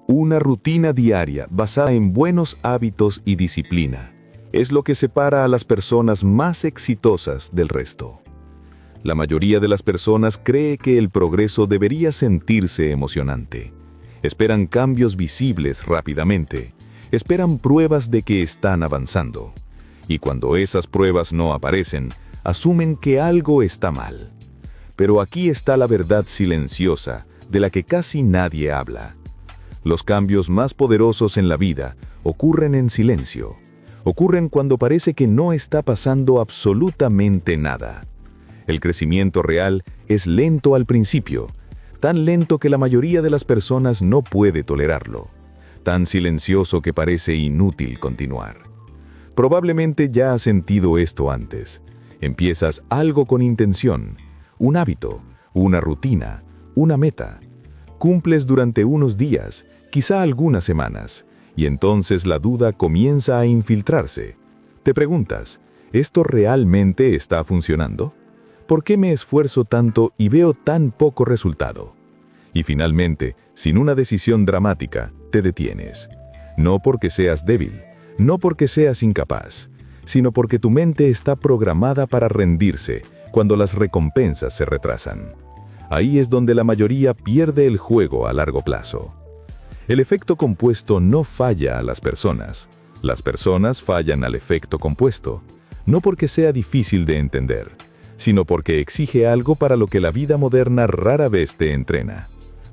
Una rutina diaria basada en buenos hábitos y disciplina es lo que separa a las personas más exitosas del resto. La mayoría de las personas cree que el progreso debería sentirse emocionante. Esperan cambios visibles rápidamente. Esperan pruebas de que están avanzando. Y cuando esas pruebas no aparecen, asumen que algo está mal. Pero aquí está la verdad silenciosa, de la que casi nadie habla. Los cambios más poderosos en la vida ocurren en silencio. Ocurren cuando parece que no está pasando absolutamente nada. El crecimiento real es lento al principio, tan lento que la mayoría de las personas no puede tolerarlo, tan silencioso que parece inútil continuar. Probablemente ya has sentido esto antes. Empiezas algo con intención, un hábito, una rutina, una meta. Cumples durante unos días, quizá algunas semanas, y entonces la duda comienza a infiltrarse. Te preguntas, ¿esto realmente está funcionando? ¿Por qué me esfuerzo tanto y veo tan poco resultado? Y finalmente, sin una decisión dramática, te detienes. No porque seas débil, no porque seas incapaz, sino porque tu mente está programada para rendirse cuando las recompensas se retrasan. Ahí es donde la mayoría pierde el juego a largo plazo. El efecto compuesto no falla a las personas fallan al efecto compuesto, no porque sea difícil de entender, sino porque exige algo para lo que la vida moderna rara vez te entrena.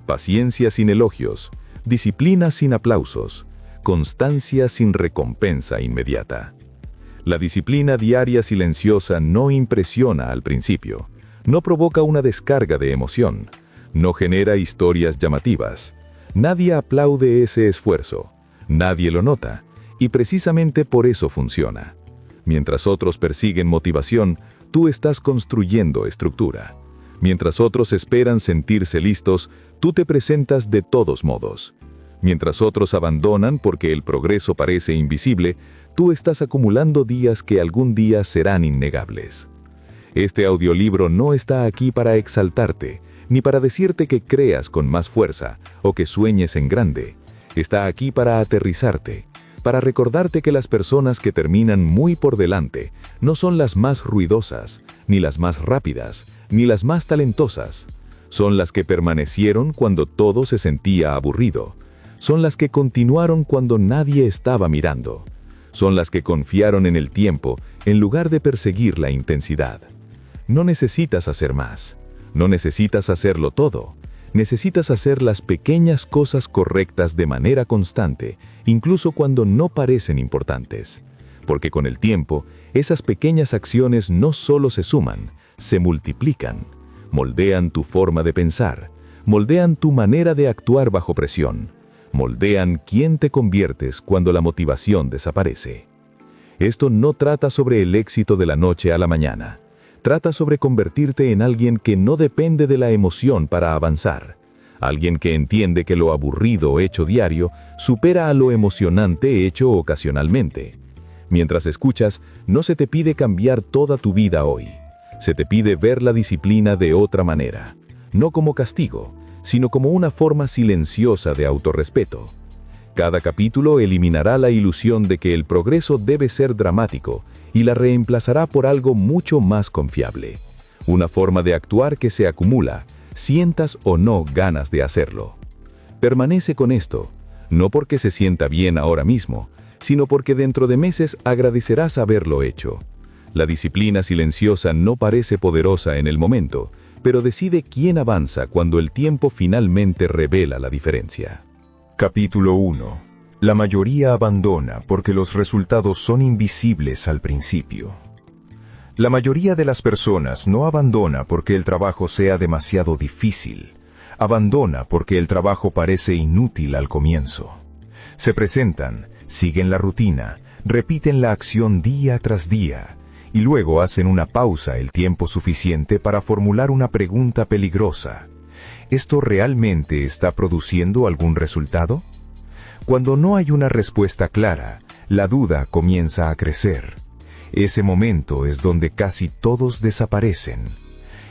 Paciencia sin elogios, disciplina sin aplausos, constancia sin recompensa inmediata. La disciplina diaria silenciosa no impresiona al principio, no provoca una descarga de emoción, no genera historias llamativas. Nadie aplaude ese esfuerzo, nadie lo nota, y precisamente por eso funciona. Mientras otros persiguen motivación, tú estás construyendo estructura. Mientras otros esperan sentirse listos, tú te presentas de todos modos. Mientras otros abandonan porque el progreso parece invisible, tú estás acumulando días que algún día serán innegables. Este audiolibro no está aquí para exaltarte, ni para decirte que creas con más fuerza o que sueñes en grande. Está aquí para aterrizarte, para recordarte que las personas que terminan muy por delante no son las más ruidosas, ni las más rápidas, ni las más talentosas. Son las que permanecieron cuando todo se sentía aburrido. Son las que continuaron cuando nadie estaba mirando. Son las que confiaron en el tiempo en lugar de perseguir la intensidad. No necesitas hacer más. No necesitas hacerlo todo. Necesitas hacer las pequeñas cosas correctas de manera constante, incluso cuando no parecen importantes. Porque con el tiempo, esas pequeñas acciones no solo se suman, se multiplican. Moldean tu forma de pensar, moldean tu manera de actuar bajo presión, moldean quién te conviertes cuando la motivación desaparece. Esto no trata sobre el éxito de la noche a la mañana. Trata sobre convertirte en alguien que no depende de la emoción para avanzar. Alguien que entiende que lo aburrido hecho diario supera a lo emocionante hecho ocasionalmente. Mientras escuchas, no se te pide cambiar toda tu vida hoy. Se te pide ver la disciplina de otra manera. No como castigo, sino como una forma silenciosa de autorrespeto. Cada capítulo eliminará la ilusión de que el progreso debe ser dramático y la reemplazará por algo mucho más confiable. Una forma de actuar que se acumula, sientas o no ganas de hacerlo. Permanece con esto, no porque se sienta bien ahora mismo, sino porque dentro de meses agradecerás haberlo hecho. La disciplina silenciosa no parece poderosa en el momento, pero decide quién avanza cuando el tiempo finalmente revela la diferencia. Capítulo 1. La mayoría abandona porque los resultados son invisibles al principio. La mayoría de las personas no abandona porque el trabajo sea demasiado difícil. Abandona porque el trabajo parece inútil al comienzo. Se presentan, siguen la rutina, repiten la acción día tras día, y luego hacen una pausa el tiempo suficiente para formular una pregunta peligrosa. ¿Esto realmente está produciendo algún resultado? Cuando no hay una respuesta clara, la duda comienza a crecer. Ese momento es donde casi todos desaparecen.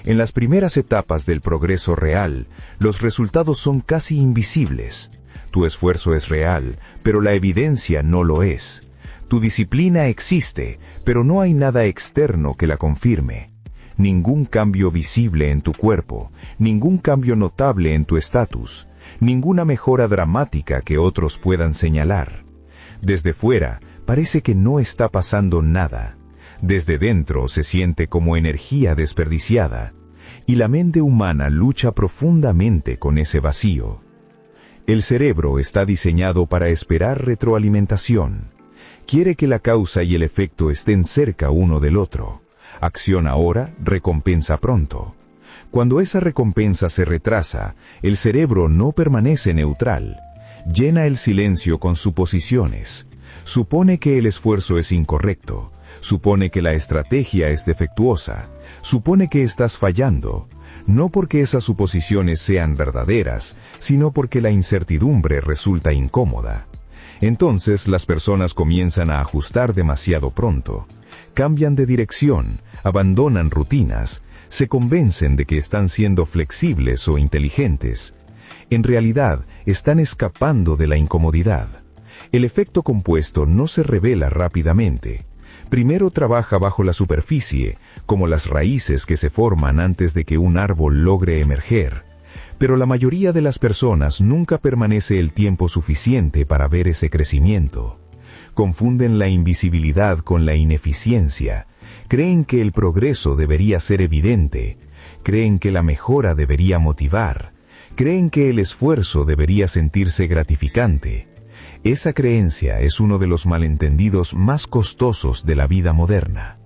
En las primeras etapas del progreso real, los resultados son casi invisibles. Tu esfuerzo es real, pero la evidencia no lo es. Tu disciplina existe, pero no hay nada externo que la confirme. Ningún cambio visible en tu cuerpo, ningún cambio notable en tu estatus, ninguna mejora dramática que otros puedan señalar. Desde fuera, parece que no está pasando nada. Desde dentro se siente como energía desperdiciada, y la mente humana lucha profundamente con ese vacío. El cerebro está diseñado para esperar retroalimentación. Quiere que la causa y el efecto estén cerca uno del otro. Acción ahora, recompensa pronto. Cuando esa recompensa se retrasa, el cerebro no permanece neutral. Llena el silencio con suposiciones. Supone que el esfuerzo es incorrecto. Supone que la estrategia es defectuosa. Supone que estás fallando. No porque esas suposiciones sean verdaderas, sino porque la incertidumbre resulta incómoda. Entonces las personas comienzan a ajustar demasiado pronto. Cambian de dirección, abandonan rutinas, se convencen de que están siendo flexibles o inteligentes. En realidad, están escapando de la incomodidad. El efecto compuesto no se revela rápidamente. Primero trabaja bajo la superficie, como las raíces que se forman antes de que un árbol logre emerger. Pero la mayoría de las personas nunca permanece el tiempo suficiente para ver ese crecimiento. Confunden la invisibilidad con la ineficiencia. Creen que el progreso debería ser evidente. Creen que la mejora debería motivar. Creen que el esfuerzo debería sentirse gratificante. Esa creencia es uno de los malentendidos más costosos de la vida moderna.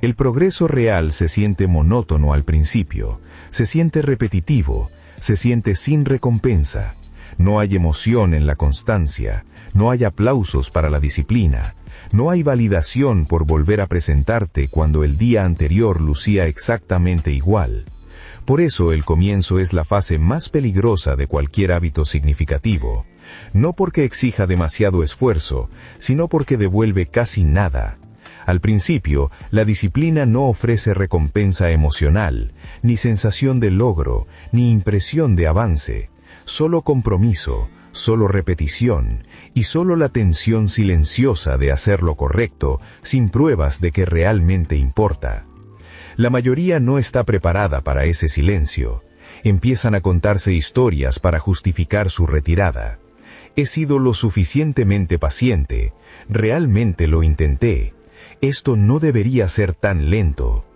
El progreso real se siente monótono al principio, se siente repetitivo, se siente sin recompensa. No hay emoción en la constancia, no hay aplausos para la disciplina, no hay validación por volver a presentarte cuando el día anterior lucía exactamente igual. Por eso el comienzo es la fase más peligrosa de cualquier hábito significativo, no porque exija demasiado esfuerzo, sino porque devuelve casi nada. Al principio, la disciplina no ofrece recompensa emocional, ni sensación de logro, ni impresión de avance, solo compromiso, solo repetición, y solo la tensión silenciosa de hacer lo correcto, sin pruebas de que realmente importa. La mayoría no está preparada para ese silencio. Empiezan a contarse historias para justificar su retirada. He sido lo suficientemente paciente, realmente lo intenté. Esto no debería ser tan lento.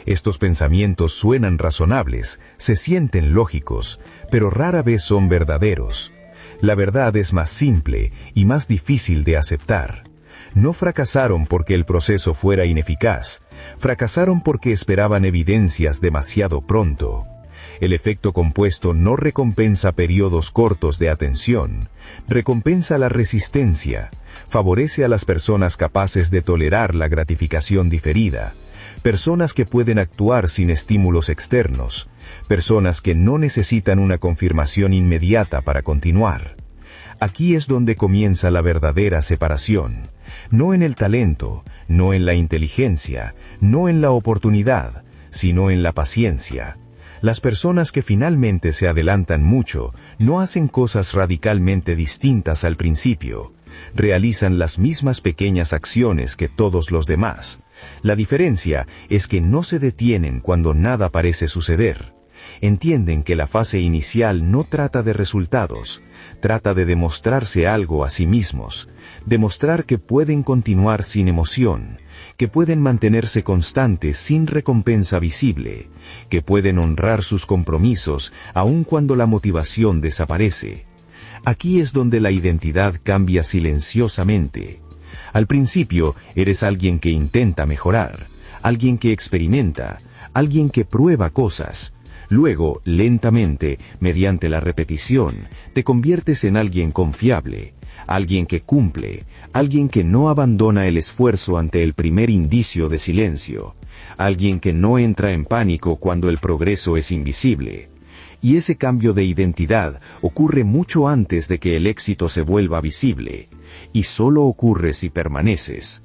Estos pensamientos suenan razonables, se sienten lógicos, pero rara vez son verdaderos. La verdad es más simple y más difícil de aceptar. No fracasaron porque el proceso fuera ineficaz, fracasaron porque esperaban evidencias demasiado pronto. El efecto compuesto no recompensa periodos cortos de atención, recompensa la resistencia, favorece a las personas capaces de tolerar la gratificación diferida, personas que pueden actuar sin estímulos externos, personas que no necesitan una confirmación inmediata para continuar. Aquí es donde comienza la verdadera separación, no en el talento, no en la inteligencia, no en la oportunidad, sino en la paciencia. Las personas que finalmente se adelantan mucho no hacen cosas radicalmente distintas al principio. Realizan las mismas pequeñas acciones que todos los demás. La diferencia es que no se detienen cuando nada parece suceder. Entienden que la fase inicial no trata de resultados, trata de demostrarse algo a sí mismos, demostrar que pueden continuar sin emoción, que pueden mantenerse constantes sin recompensa visible, que pueden honrar sus compromisos aun cuando la motivación desaparece. Aquí es donde la identidad cambia silenciosamente. Al principio eres alguien que intenta mejorar, alguien que experimenta, alguien que prueba cosas. Luego, lentamente, mediante la repetición, te conviertes en alguien confiable, alguien que cumple, alguien que no abandona el esfuerzo ante el primer indicio de silencio, alguien que no entra en pánico cuando el progreso es invisible. Y ese cambio de identidad ocurre mucho antes de que el éxito se vuelva visible, y solo ocurre si permaneces.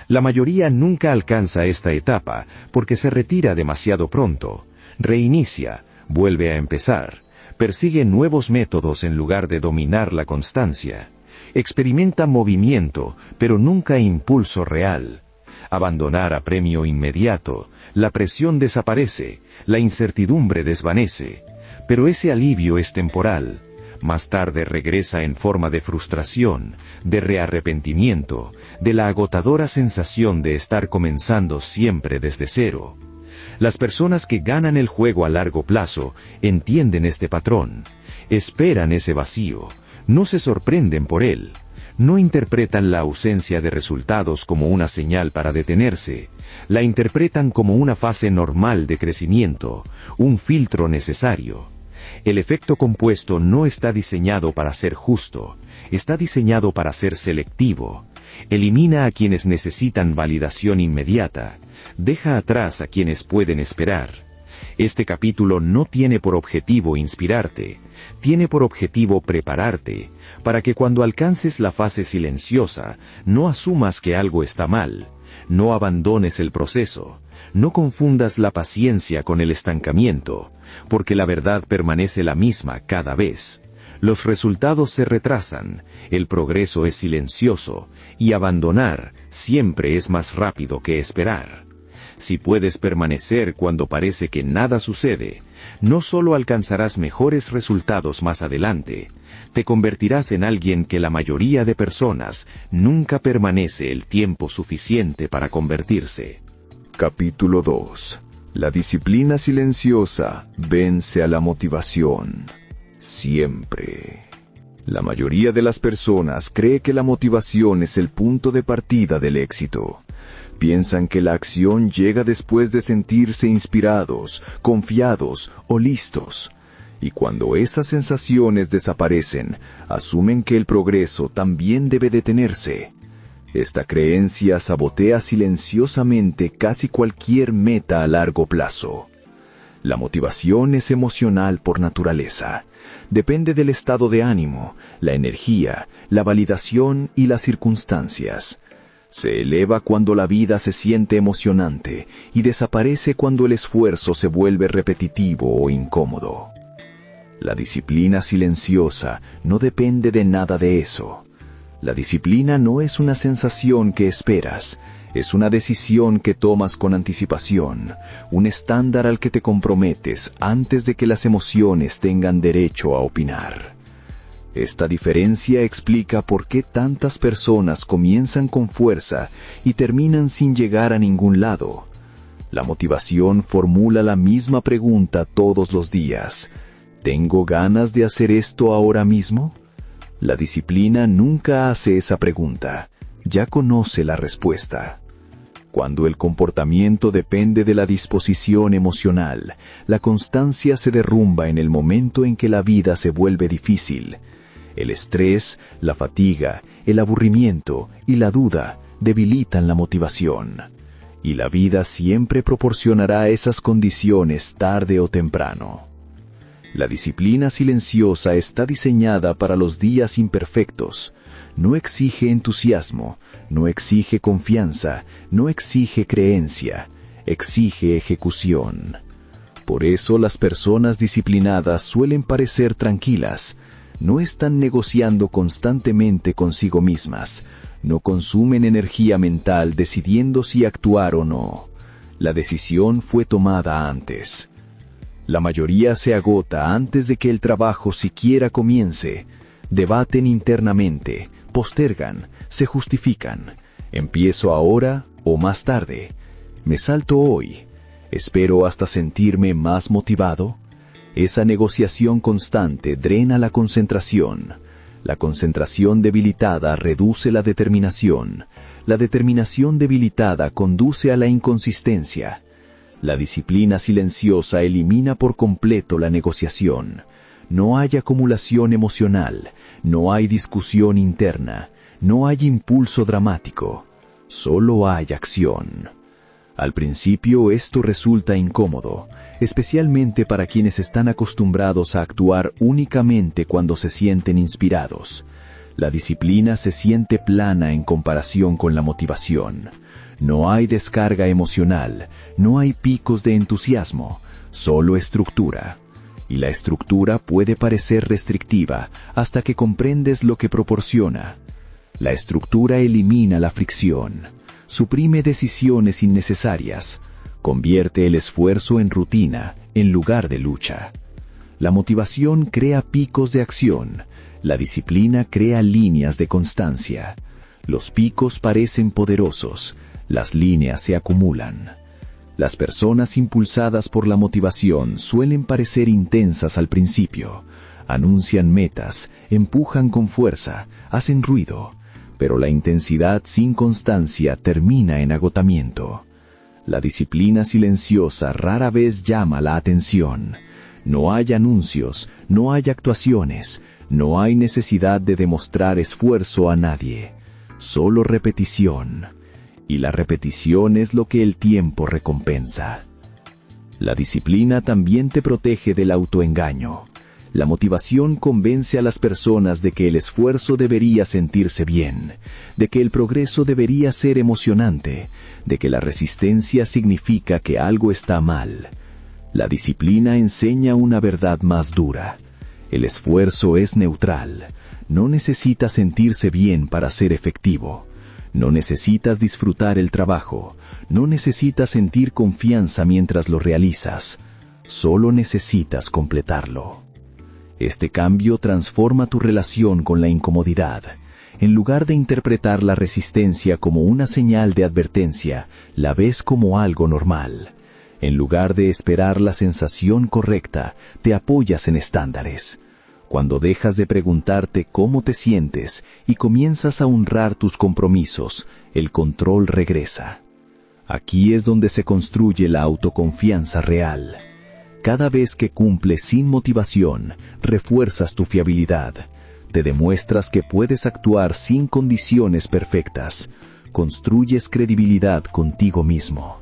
La mayoría nunca alcanza esta etapa porque se retira demasiado pronto. Reinicia, vuelve a empezar, Persigue nuevos métodos en lugar de dominar la constancia. Experimenta movimiento, pero nunca impulso real. Abandonar a premio inmediato. La presión desaparece, la incertidumbre desvanece. Pero ese alivio es temporal. Más tarde regresa en forma de frustración, de rearrepentimiento, de la agotadora sensación de estar comenzando siempre desde cero. Las personas que ganan el juego a largo plazo entienden este patrón, esperan ese vacío, no se sorprenden por él, no interpretan la ausencia de resultados como una señal para detenerse, la interpretan como una fase normal de crecimiento, un filtro necesario. El efecto compuesto no está diseñado para ser justo, está diseñado para ser selectivo. Elimina a quienes necesitan validación inmediata, deja atrás a quienes pueden esperar. Este capítulo no tiene por objetivo inspirarte, tiene por objetivo prepararte, para que cuando alcances la fase silenciosa, no asumas que algo está mal, no abandones el proceso, no confundas la paciencia con el estancamiento, porque la verdad permanece la misma cada vez. Los resultados se retrasan, el progreso es silencioso, y abandonar siempre es más rápido que esperar. Si puedes permanecer cuando parece que nada sucede, no solo alcanzarás mejores resultados más adelante, te convertirás en alguien que la mayoría de personas nunca permanece el tiempo suficiente para convertirse. Capítulo 2. La disciplina silenciosa vence a la motivación. Siempre. La mayoría de las personas cree que la motivación es el punto de partida del éxito. Piensan que la acción llega después de sentirse inspirados, confiados o listos. Y cuando estas sensaciones desaparecen, asumen que el progreso también debe detenerse. Esta creencia sabotea silenciosamente casi cualquier meta a largo plazo. La motivación es emocional por naturaleza. Depende del estado de ánimo, la energía, la validación y las circunstancias. Se eleva cuando la vida se siente emocionante y desaparece cuando el esfuerzo se vuelve repetitivo o incómodo. La disciplina silenciosa no depende de nada de eso. La disciplina no es una sensación que esperas, es una decisión que tomas con anticipación, un estándar al que te comprometes antes de que las emociones tengan derecho a opinar. Esta diferencia explica por qué tantas personas comienzan con fuerza y terminan sin llegar a ningún lado. La motivación formula la misma pregunta todos los días. ¿Tengo ganas de hacer esto ahora mismo? La disciplina nunca hace esa pregunta, ya conoce la respuesta. Cuando el comportamiento depende de la disposición emocional, la constancia se derrumba en el momento en que la vida se vuelve difícil. El estrés, la fatiga, el aburrimiento y la duda debilitan la motivación. Y la vida siempre proporcionará esas condiciones tarde o temprano. La disciplina silenciosa está diseñada para los días imperfectos. No exige entusiasmo, no exige confianza, no exige creencia, exige ejecución. Por eso las personas disciplinadas suelen parecer tranquilas. No están negociando constantemente consigo mismas, no consumen energía mental decidiendo si actuar o no. La decisión fue tomada antes. La mayoría se agota antes de que el trabajo siquiera comience. Debaten internamente, postergan, se justifican. ¿Empiezo ahora o más tarde? ¿Me salto hoy? ¿Espero hasta sentirme más motivado? Esa negociación constante drena la concentración. La concentración debilitada reduce la determinación. La determinación debilitada conduce a la inconsistencia. La disciplina silenciosa elimina por completo la negociación. No hay acumulación emocional, no hay discusión interna, no hay impulso dramático, solo hay acción. Al principio esto resulta incómodo, especialmente para quienes están acostumbrados a actuar únicamente cuando se sienten inspirados. La disciplina se siente plana en comparación con la motivación. No hay descarga emocional, no hay picos de entusiasmo, solo estructura. y la estructura puede parecer restrictiva hasta que comprendes lo que proporciona. La estructura elimina la fricción, suprime decisiones innecesarias, convierte el esfuerzo en rutina en lugar de lucha. La motivación crea picos de acción, la disciplina crea líneas de constancia. Los picos parecen poderosos, las líneas se acumulan. Las personas impulsadas por la motivación suelen parecer intensas al principio, anuncian metas, empujan con fuerza, hacen ruido, pero la intensidad sin constancia termina en agotamiento. La disciplina silenciosa rara vez llama la atención. No hay anuncios, no hay actuaciones, no hay necesidad de demostrar esfuerzo a nadie, solo repetición. Y la repetición es lo que el tiempo recompensa. La disciplina también te protege del autoengaño. La motivación convence a las personas de que el esfuerzo debería sentirse bien, de que el progreso debería ser emocionante, de que la resistencia significa que algo está mal. La disciplina enseña una verdad más dura. El esfuerzo es neutral. No necesita sentirse bien para ser efectivo. No necesitas disfrutar el trabajo. No necesitas sentir confianza mientras lo realizas. Solo necesitas completarlo. Este cambio transforma tu relación con la incomodidad. En lugar de interpretar la resistencia como una señal de advertencia, la ves como algo normal. En lugar de esperar la sensación correcta, te apoyas en estándares. Cuando dejas de preguntarte cómo te sientes y comienzas a honrar tus compromisos, el control regresa. Aquí es donde se construye la autoconfianza real. Cada vez que cumples sin motivación, refuerzas tu fiabilidad. Te demuestras que puedes actuar sin condiciones perfectas. Construyes credibilidad contigo mismo.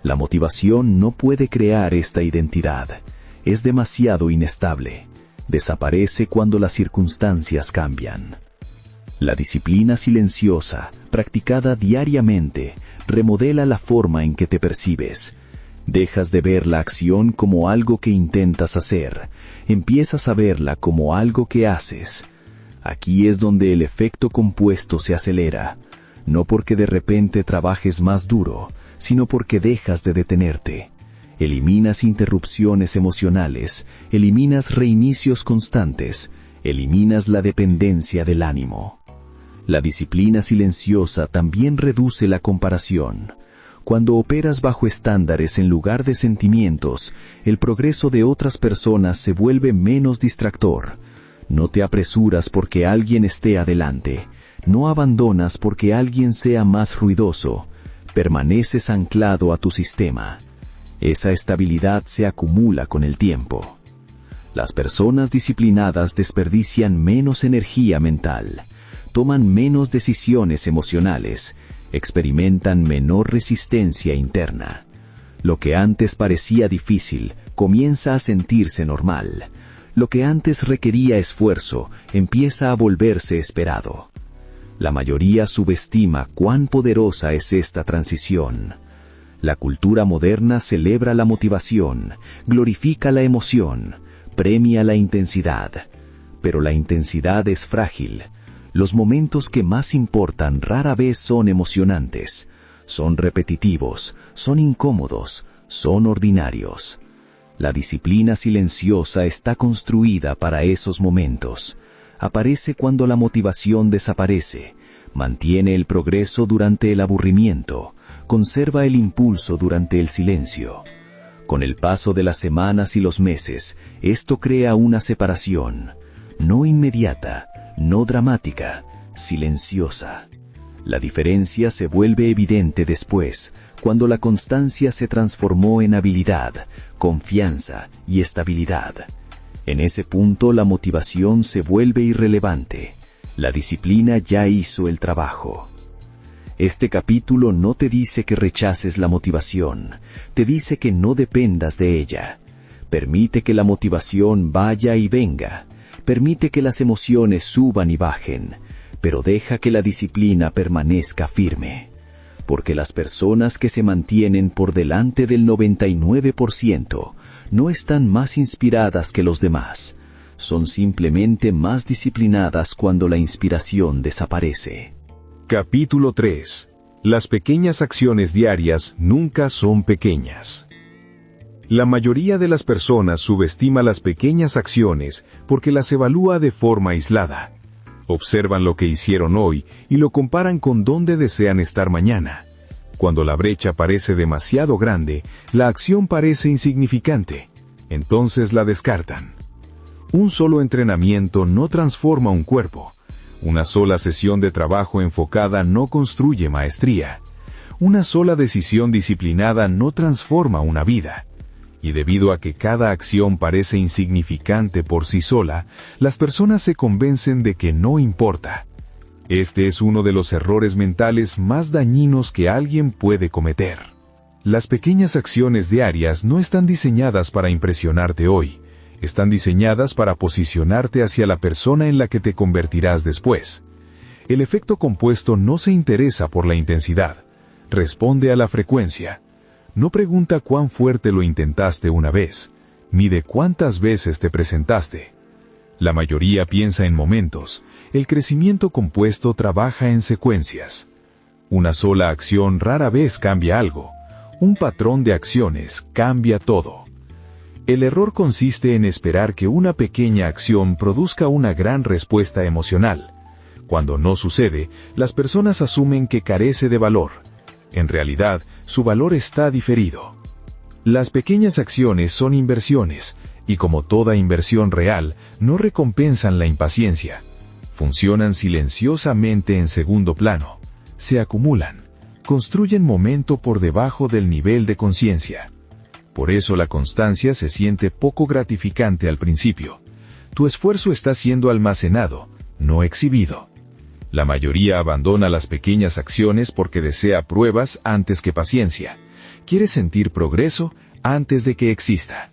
La motivación no puede crear esta identidad. Es demasiado inestable. Desaparece cuando las circunstancias cambian. La disciplina silenciosa, practicada diariamente, remodela la forma en que te percibes. Dejas de ver la acción como algo que intentas hacer. Empiezas a verla como algo que haces. Aquí es donde el efecto compuesto se acelera. No porque de repente trabajes más duro, sino porque dejas de detenerte. Eliminas interrupciones emocionales, eliminas reinicios constantes, eliminas la dependencia del ánimo. La disciplina silenciosa también reduce la comparación. Cuando operas bajo estándares en lugar de sentimientos, el progreso de otras personas se vuelve menos distractor. No te apresuras porque alguien esté adelante. No abandonas porque alguien sea más ruidoso. Permaneces anclado a tu sistema. Esa estabilidad se acumula con el tiempo. Las personas disciplinadas desperdician menos energía mental, toman menos decisiones emocionales, experimentan menor resistencia interna. Lo que antes parecía difícil comienza a sentirse normal. Lo que antes requería esfuerzo empieza a volverse esperado. La mayoría subestima cuán poderosa es esta transición. La cultura moderna celebra la motivación, glorifica la emoción, premia la intensidad. Pero la intensidad es frágil. Los momentos que más importan rara vez son emocionantes. Son repetitivos, son incómodos, son ordinarios. La disciplina silenciosa está construida para esos momentos. Aparece cuando la motivación desaparece, mantiene el progreso durante el aburrimiento, conserva el impulso durante el silencio. Con el paso de las semanas y los meses, esto crea una separación, no inmediata, no dramática, silenciosa. La diferencia se vuelve evidente después, cuando la constancia se transformó en habilidad, confianza y estabilidad. En ese punto la motivación se vuelve irrelevante. La disciplina ya hizo el trabajo. Este capítulo no te dice que rechaces la motivación, te dice que no dependas de ella. Permite que la motivación vaya y venga. Permite que las emociones suban y bajen, pero deja que la disciplina permanezca firme. Porque las personas que se mantienen por delante del 99% no están más inspiradas que los demás. Son simplemente más disciplinadas cuando la inspiración desaparece. Capítulo 3. Las pequeñas acciones diarias nunca son pequeñas. La mayoría de las personas subestima las pequeñas acciones porque las evalúa de forma aislada. Observan lo que hicieron hoy y lo comparan con dónde desean estar mañana. Cuando la brecha parece demasiado grande, la acción parece insignificante. Entonces la descartan. Un solo entrenamiento no transforma un cuerpo. Una sola sesión de trabajo enfocada no construye maestría. Una sola decisión disciplinada no transforma una vida. Y debido a que cada acción parece insignificante por sí sola, las personas se convencen de que no importa. Este es uno de los errores mentales más dañinos que alguien puede cometer. Las pequeñas acciones diarias no están diseñadas para impresionarte hoy. Están diseñadas para posicionarte hacia la persona en la que te convertirás después. El efecto compuesto no se interesa por la intensidad. Responde a la frecuencia. No pregunta cuán fuerte lo intentaste una vez. Mide cuántas veces te presentaste. La mayoría piensa en momentos. El crecimiento compuesto trabaja en secuencias. Una sola acción rara vez cambia algo. Un patrón de acciones cambia todo. El error consiste en esperar que una pequeña acción produzca una gran respuesta emocional. Cuando no sucede, las personas asumen que carece de valor. En realidad, su valor está diferido. Las pequeñas acciones son inversiones, y como toda inversión real, no recompensan la impaciencia. Funcionan silenciosamente en segundo plano. Se acumulan. Construyen momento por debajo del nivel de conciencia. Por eso la constancia se siente poco gratificante al principio. Tu esfuerzo está siendo almacenado, no exhibido. La mayoría abandona las pequeñas acciones porque desea pruebas antes que paciencia. Quiere sentir progreso antes de que exista.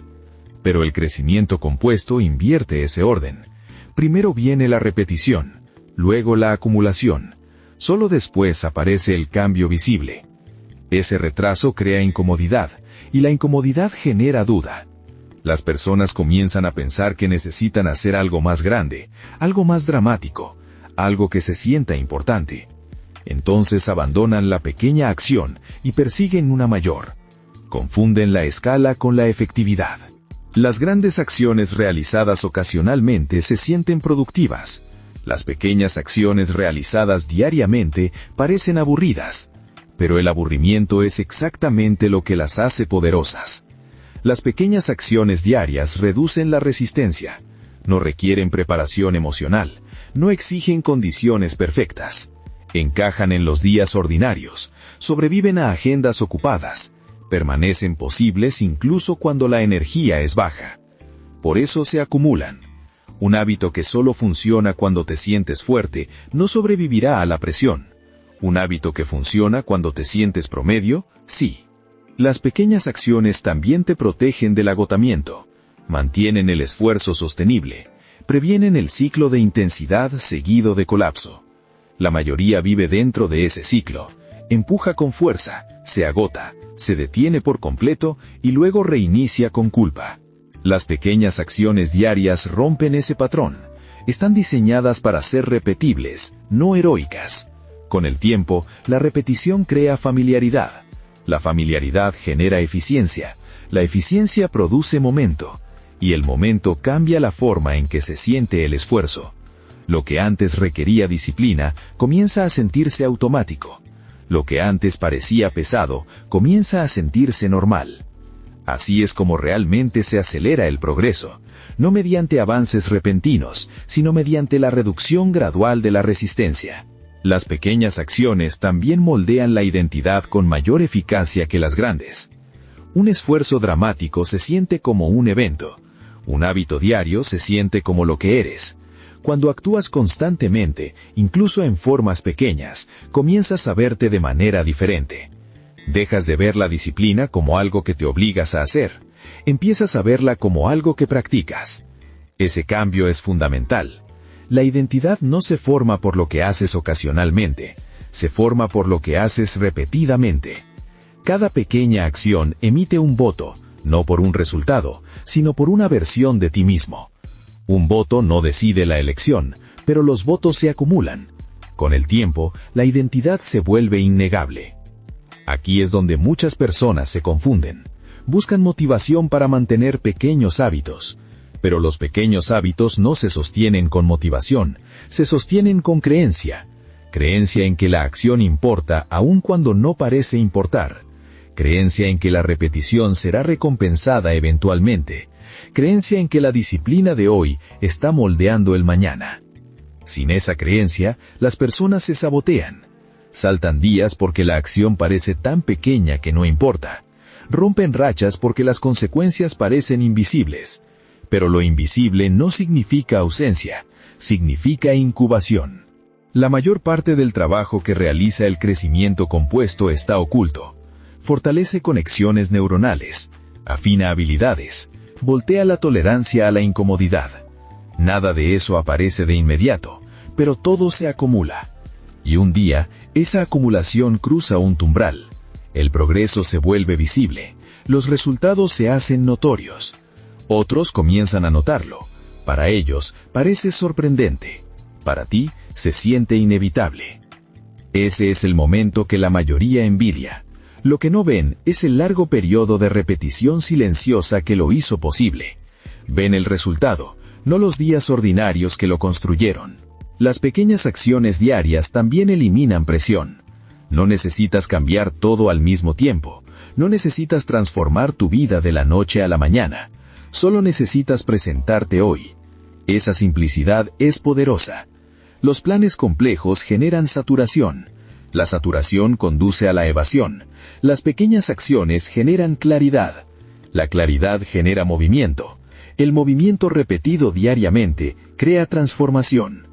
Pero el crecimiento compuesto invierte ese orden. Primero viene la repetición, luego la acumulación. Solo después aparece el cambio visible. Ese retraso crea incomodidad, y la incomodidad genera duda. Las personas comienzan a pensar que necesitan hacer algo más grande, algo más dramático, algo que se sienta importante. Entonces abandonan la pequeña acción y persiguen una mayor. Confunden la escala con la efectividad. Las grandes acciones realizadas ocasionalmente se sienten productivas. Las pequeñas acciones realizadas diariamente parecen aburridas, pero el aburrimiento es exactamente lo que las hace poderosas. Las pequeñas acciones diarias reducen la resistencia, no requieren preparación emocional, no exigen condiciones perfectas, encajan en los días ordinarios, sobreviven a agendas ocupadas, permanecen posibles incluso cuando la energía es baja. Por eso se acumulan. Un hábito que solo funciona cuando te sientes fuerte no sobrevivirá a la presión. Un hábito que funciona cuando te sientes promedio, sí. Las pequeñas acciones también te protegen del agotamiento, mantienen el esfuerzo sostenible, previenen el ciclo de intensidad seguido de colapso. La mayoría vive dentro de ese ciclo, empuja con fuerza, se agota, se detiene por completo y luego reinicia con culpa. Las pequeñas acciones diarias rompen ese patrón. Están diseñadas para ser repetibles, no heroicas. Con el tiempo, la repetición crea familiaridad. La familiaridad genera eficiencia. La eficiencia produce momento. Y el momento cambia la forma en que se siente el esfuerzo. Lo que antes requería disciplina, comienza a sentirse automático. Lo que antes parecía pesado, comienza a sentirse normal. Así es como realmente se acelera el progreso, no mediante avances repentinos, sino mediante la reducción gradual de la resistencia. Las pequeñas acciones también moldean la identidad con mayor eficacia que las grandes. Un esfuerzo dramático se siente como un evento. Un hábito diario se siente como lo que eres. Cuando actúas constantemente, incluso en formas pequeñas, comienzas a verte de manera diferente. Dejas de ver la disciplina como algo que te obligas a hacer. Empiezas a verla como algo que practicas. Ese cambio es fundamental. La identidad no se forma por lo que haces ocasionalmente, se forma por lo que haces repetidamente. Cada pequeña acción emite un voto, no por un resultado, sino por una versión de ti mismo. Un voto no decide la elección, pero los votos se acumulan. Con el tiempo, la identidad se vuelve innegable. Aquí es donde muchas personas se confunden. Buscan motivación para mantener pequeños hábitos. Pero los pequeños hábitos no se sostienen con motivación, se sostienen con creencia. Creencia en que la acción importa aun cuando no parece importar. Creencia en que la repetición será recompensada eventualmente. Creencia en que la disciplina de hoy está moldeando el mañana. Sin esa creencia, las personas se sabotean. Saltan días porque la acción parece tan pequeña que no importa. Rompen rachas porque las consecuencias parecen invisibles. Pero lo invisible no significa ausencia, significa incubación. La mayor parte del trabajo que realiza el crecimiento compuesto está oculto. Fortalece conexiones neuronales, afina habilidades, voltea la tolerancia a la incomodidad. Nada de eso aparece de inmediato, pero todo se acumula. Y un día, esa acumulación cruza un umbral. El progreso se vuelve visible, los resultados se hacen notorios. Otros comienzan a notarlo. Para ellos, parece sorprendente. Para ti, se siente inevitable. Ese es el momento que la mayoría envidia. Lo que no ven es el largo periodo de repetición silenciosa que lo hizo posible. Ven el resultado, no los días ordinarios que lo construyeron. Las pequeñas acciones diarias también eliminan presión. No necesitas cambiar todo al mismo tiempo. No necesitas transformar tu vida de la noche a la mañana. Solo necesitas presentarte hoy. Esa simplicidad es poderosa. Los planes complejos generan saturación. La saturación conduce a la evasión. Las pequeñas acciones generan claridad. La claridad genera movimiento. El movimiento repetido diariamente crea transformación.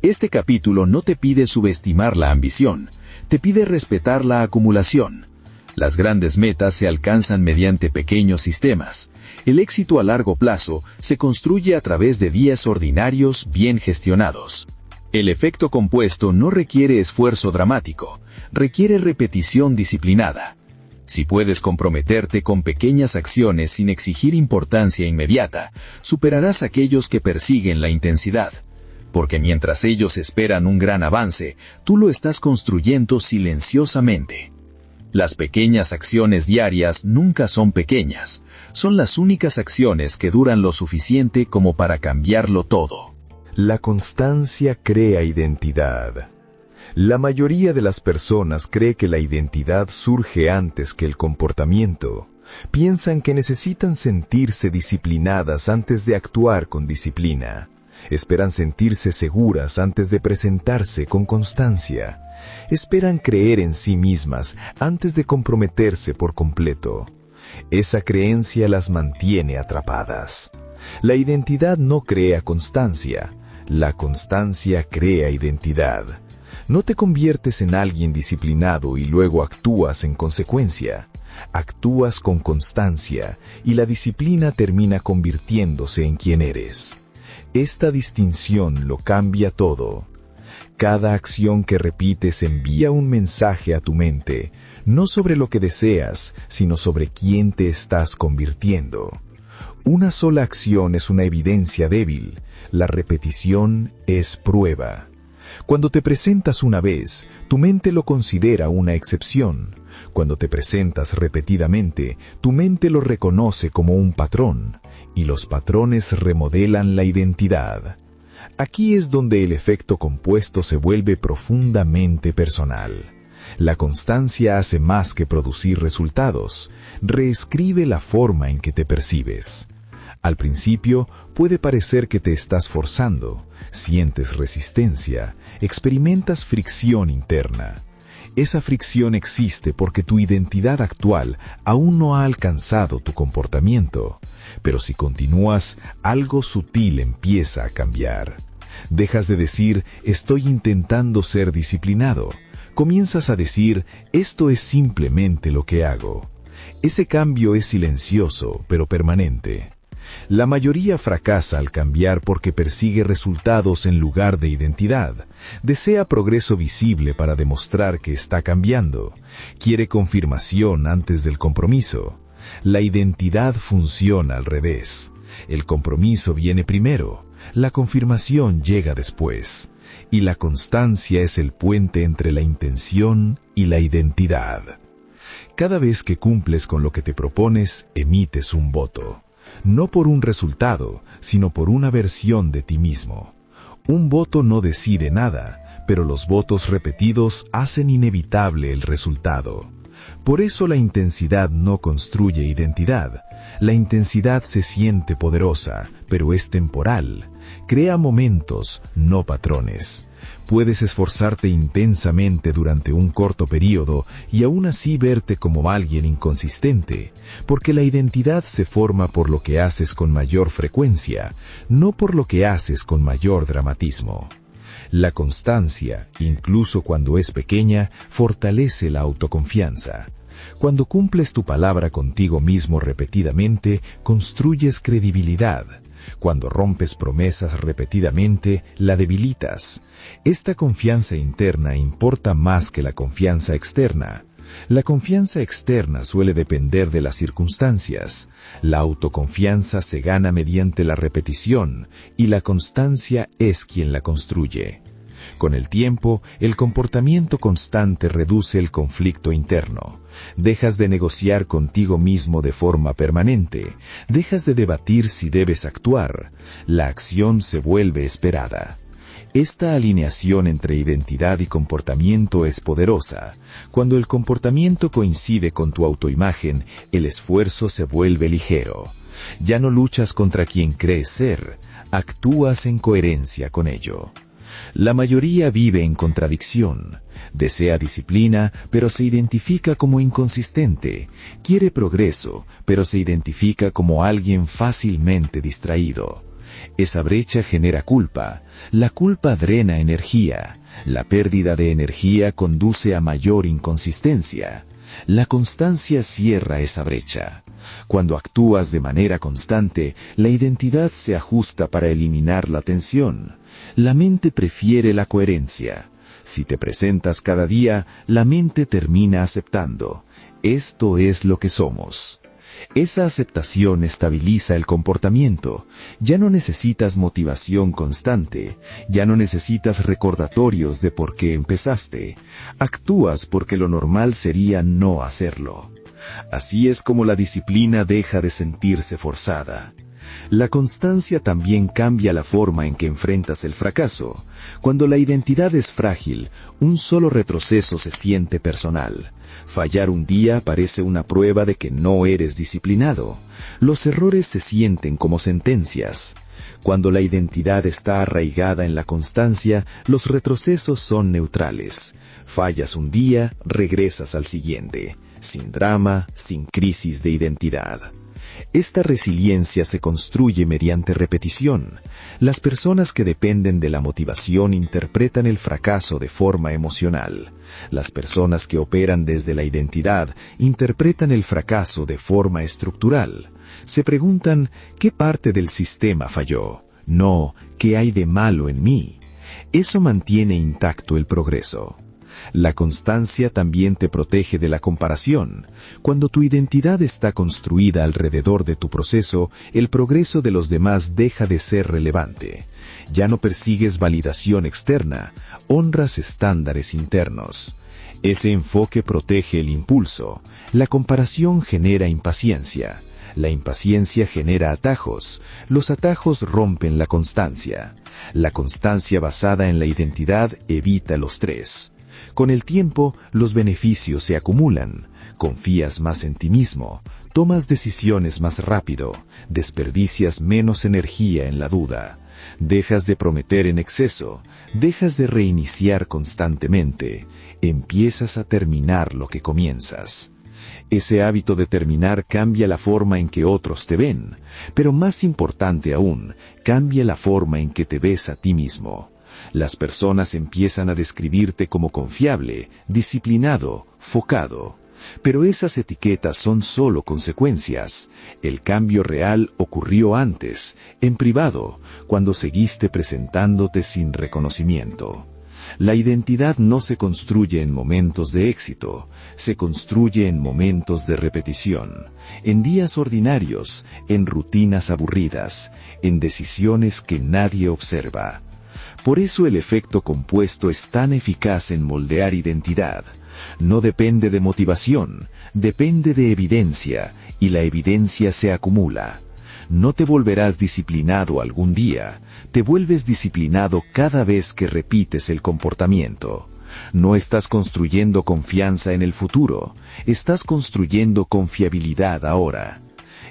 Este capítulo no te pide subestimar la ambición, te pide respetar la acumulación. Las grandes metas se alcanzan mediante pequeños sistemas. El éxito a largo plazo se construye a través de días ordinarios bien gestionados. El efecto compuesto no requiere esfuerzo dramático, requiere repetición disciplinada. Si puedes comprometerte con pequeñas acciones sin exigir importancia inmediata, superarás a aquellos que persiguen la intensidad. Porque mientras ellos esperan un gran avance, tú lo estás construyendo silenciosamente. Las pequeñas acciones diarias nunca son pequeñas, son las únicas acciones que duran lo suficiente como para cambiarlo todo. La constancia crea identidad. La mayoría de las personas cree que la identidad surge antes que el comportamiento. Piensan que necesitan sentirse disciplinadas antes de actuar con disciplina. Esperan sentirse seguras antes de presentarse con constancia. Esperan creer en sí mismas antes de comprometerse por completo. Esa creencia las mantiene atrapadas. La identidad no crea constancia. La constancia crea identidad. No te conviertes en alguien disciplinado y luego actúas en consecuencia. Actúas con constancia y la disciplina termina convirtiéndose en quien eres. Esta distinción lo cambia todo. Cada acción que repites envía un mensaje a tu mente, no sobre lo que deseas, sino sobre quién te estás convirtiendo. Una sola acción es una evidencia débil, la repetición es prueba. Cuando te presentas una vez, tu mente lo considera una excepción. Cuando te presentas repetidamente, tu mente lo reconoce como un patrón, y los patrones remodelan la identidad. Aquí es donde el efecto compuesto se vuelve profundamente personal. La constancia hace más que producir resultados, reescribe la forma en que te percibes. Al principio puede parecer que te estás forzando, sientes resistencia, experimentas fricción interna. Esa fricción existe porque tu identidad actual aún no ha alcanzado tu comportamiento, pero si continúas, algo sutil empieza a cambiar. Dejas de decir, estoy intentando ser disciplinado. Comienzas a decir, esto es simplemente lo que hago. Ese cambio es silencioso, pero permanente. La mayoría fracasa al cambiar porque persigue resultados en lugar de identidad. Desea progreso visible para demostrar que está cambiando. Quiere confirmación antes del compromiso. La identidad funciona al revés. El compromiso viene primero, la confirmación llega después, y la constancia es el puente entre la intención y la identidad. Cada vez que cumples con lo que te propones, emites un voto. No por un resultado, sino por una versión de ti mismo. Un voto no decide nada, pero los votos repetidos hacen inevitable el resultado. Por eso la intensidad no construye identidad. La intensidad se siente poderosa, pero es temporal. Crea momentos, no patrones. Puedes esforzarte intensamente durante un corto periodo y aún así verte como alguien inconsistente, porque la identidad se forma por lo que haces con mayor frecuencia, no por lo que haces con mayor dramatismo. La constancia, incluso cuando es pequeña, fortalece la autoconfianza. Cuando cumples tu palabra contigo mismo repetidamente, construyes credibilidad. Cuando rompes promesas repetidamente, la debilitas. Esta confianza interna importa más que la confianza externa. La confianza externa suele depender de las circunstancias. La autoconfianza se gana mediante la repetición y la constancia es quien la construye. Con el tiempo, el comportamiento constante reduce el conflicto interno. Dejas de negociar contigo mismo de forma permanente. Dejas de debatir si debes actuar. La acción se vuelve esperada. Esta alineación entre identidad y comportamiento es poderosa. Cuando el comportamiento coincide con tu autoimagen, el esfuerzo se vuelve ligero. Ya no luchas contra quien crees ser, actúas en coherencia con ello. La mayoría vive en contradicción. Desea disciplina, pero se identifica como inconsistente. Quiere progreso, pero se identifica como alguien fácilmente distraído. Esa brecha genera culpa. La culpa drena energía. La pérdida de energía conduce a mayor inconsistencia. La constancia cierra esa brecha. Cuando actúas de manera constante, la identidad se ajusta para eliminar la tensión. La mente prefiere la coherencia. Si te presentas cada día, la mente termina aceptando. Esto es lo que somos. Esa aceptación estabiliza el comportamiento. Ya no necesitas motivación constante. Ya no necesitas recordatorios de por qué empezaste. Actúas porque lo normal sería no hacerlo. Así es como la disciplina deja de sentirse forzada. La constancia también cambia la forma en que enfrentas el fracaso. Cuando la identidad es frágil, un solo retroceso se siente personal. Fallar un día parece una prueba de que no eres disciplinado. Los errores se sienten como sentencias. Cuando la identidad está arraigada en la constancia, los retrocesos son neutrales. Fallas un día, regresas al siguiente, sin drama, sin crisis de identidad. Esta resiliencia se construye mediante repetición. Las personas que dependen de la motivación interpretan el fracaso de forma emocional. Las personas que operan desde la identidad interpretan el fracaso de forma estructural. Se preguntan, ¿qué parte del sistema falló? No, ¿qué hay de malo en mí? Eso mantiene intacto el progreso. La constancia también te protege de la comparación. Cuando tu identidad está construida alrededor de tu proceso, el progreso de los demás deja de ser relevante. Ya no persigues validación externa, honras estándares internos. Ese enfoque protege el impulso. La comparación genera impaciencia. La impaciencia genera atajos. Los atajos rompen la constancia. La constancia basada en la identidad evita los tres. Con el tiempo, los beneficios se acumulan. Confías más en ti mismo, tomas decisiones más rápido, desperdicias menos energía en la duda. Dejas de prometer en exceso, dejas de reiniciar constantemente, empiezas a terminar lo que comienzas. Ese hábito de terminar cambia la forma en que otros te ven, pero más importante aún, cambia la forma en que te ves a ti mismo. Las personas empiezan a describirte como confiable, disciplinado, focado. Pero esas etiquetas son solo consecuencias. El cambio real ocurrió antes, en privado, cuando seguiste presentándote sin reconocimiento. La identidad no se construye en momentos de éxito, se construye en momentos de repetición, en días ordinarios, en rutinas aburridas, en decisiones que nadie observa. Por eso el efecto compuesto es tan eficaz en moldear identidad. No depende de motivación, depende de evidencia, y la evidencia se acumula. No te volverás disciplinado algún día, te vuelves disciplinado cada vez que repites el comportamiento. No estás construyendo confianza en el futuro, estás construyendo confiabilidad ahora.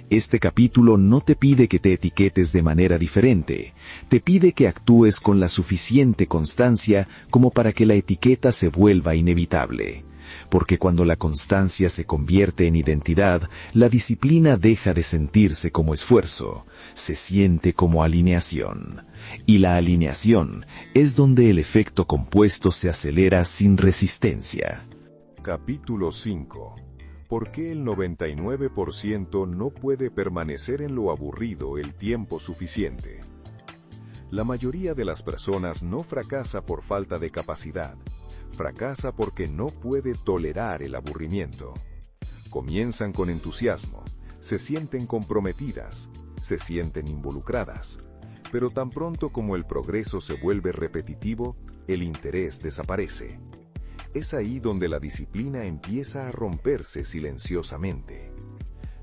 Este capítulo no te pide que te etiquetes de manera diferente, te pide que actúes con la suficiente constancia como para que la etiqueta se vuelva inevitable. Porque cuando la constancia se convierte en identidad, la disciplina deja de sentirse como esfuerzo, se siente como alineación. Y la alineación es donde el efecto compuesto se acelera sin resistencia. Capítulo 5. ¿Por qué el 99% no puede permanecer en lo aburrido el tiempo suficiente? La mayoría de las personas no fracasa por falta de capacidad. Fracasa porque no puede tolerar el aburrimiento. Comienzan con entusiasmo, se sienten comprometidas, se sienten involucradas, pero tan pronto como el progreso se vuelve repetitivo, el interés desaparece. Es ahí donde la disciplina empieza a romperse silenciosamente.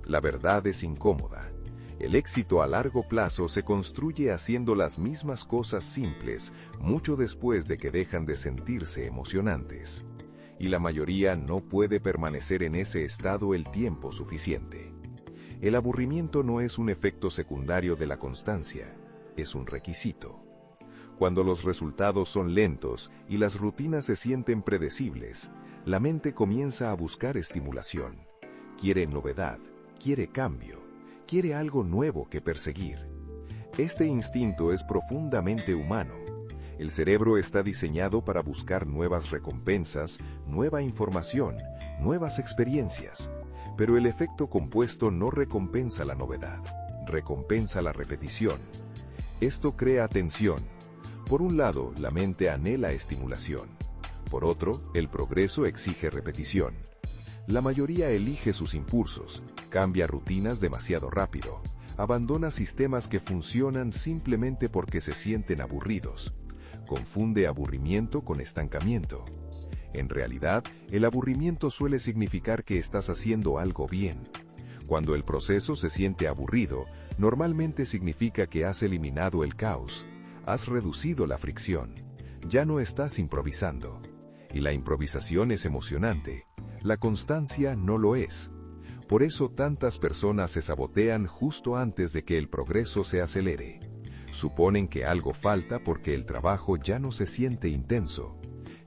La verdad es incómoda. El éxito a largo plazo se construye haciendo las mismas cosas simples mucho después de que dejan de sentirse emocionantes. Y la mayoría no puede permanecer en ese estado el tiempo suficiente. El aburrimiento no es un efecto secundario de la constancia, es un requisito. Cuando los resultados son lentos y las rutinas se sienten predecibles, la mente comienza a buscar estimulación. Quiere novedad, quiere cambio. Quiere algo nuevo que perseguir. Este instinto es profundamente humano. El cerebro está diseñado para buscar nuevas recompensas, nueva información, nuevas experiencias. Pero el efecto compuesto no recompensa la novedad, recompensa la repetición. Esto crea tensión. Por un lado, la mente anhela estimulación. Por otro, el progreso exige repetición. La mayoría elige sus impulsos, cambia rutinas demasiado rápido, abandona sistemas que funcionan simplemente porque se sienten aburridos. Confunde aburrimiento con estancamiento. En realidad, el aburrimiento suele significar que estás haciendo algo bien. Cuando el proceso se siente aburrido, normalmente significa que has eliminado el caos, has reducido la fricción, ya no estás improvisando. Y la improvisación es emocionante. La constancia no lo es. Por eso tantas personas se sabotean justo antes de que el progreso se acelere. Suponen que algo falta porque el trabajo ya no se siente intenso.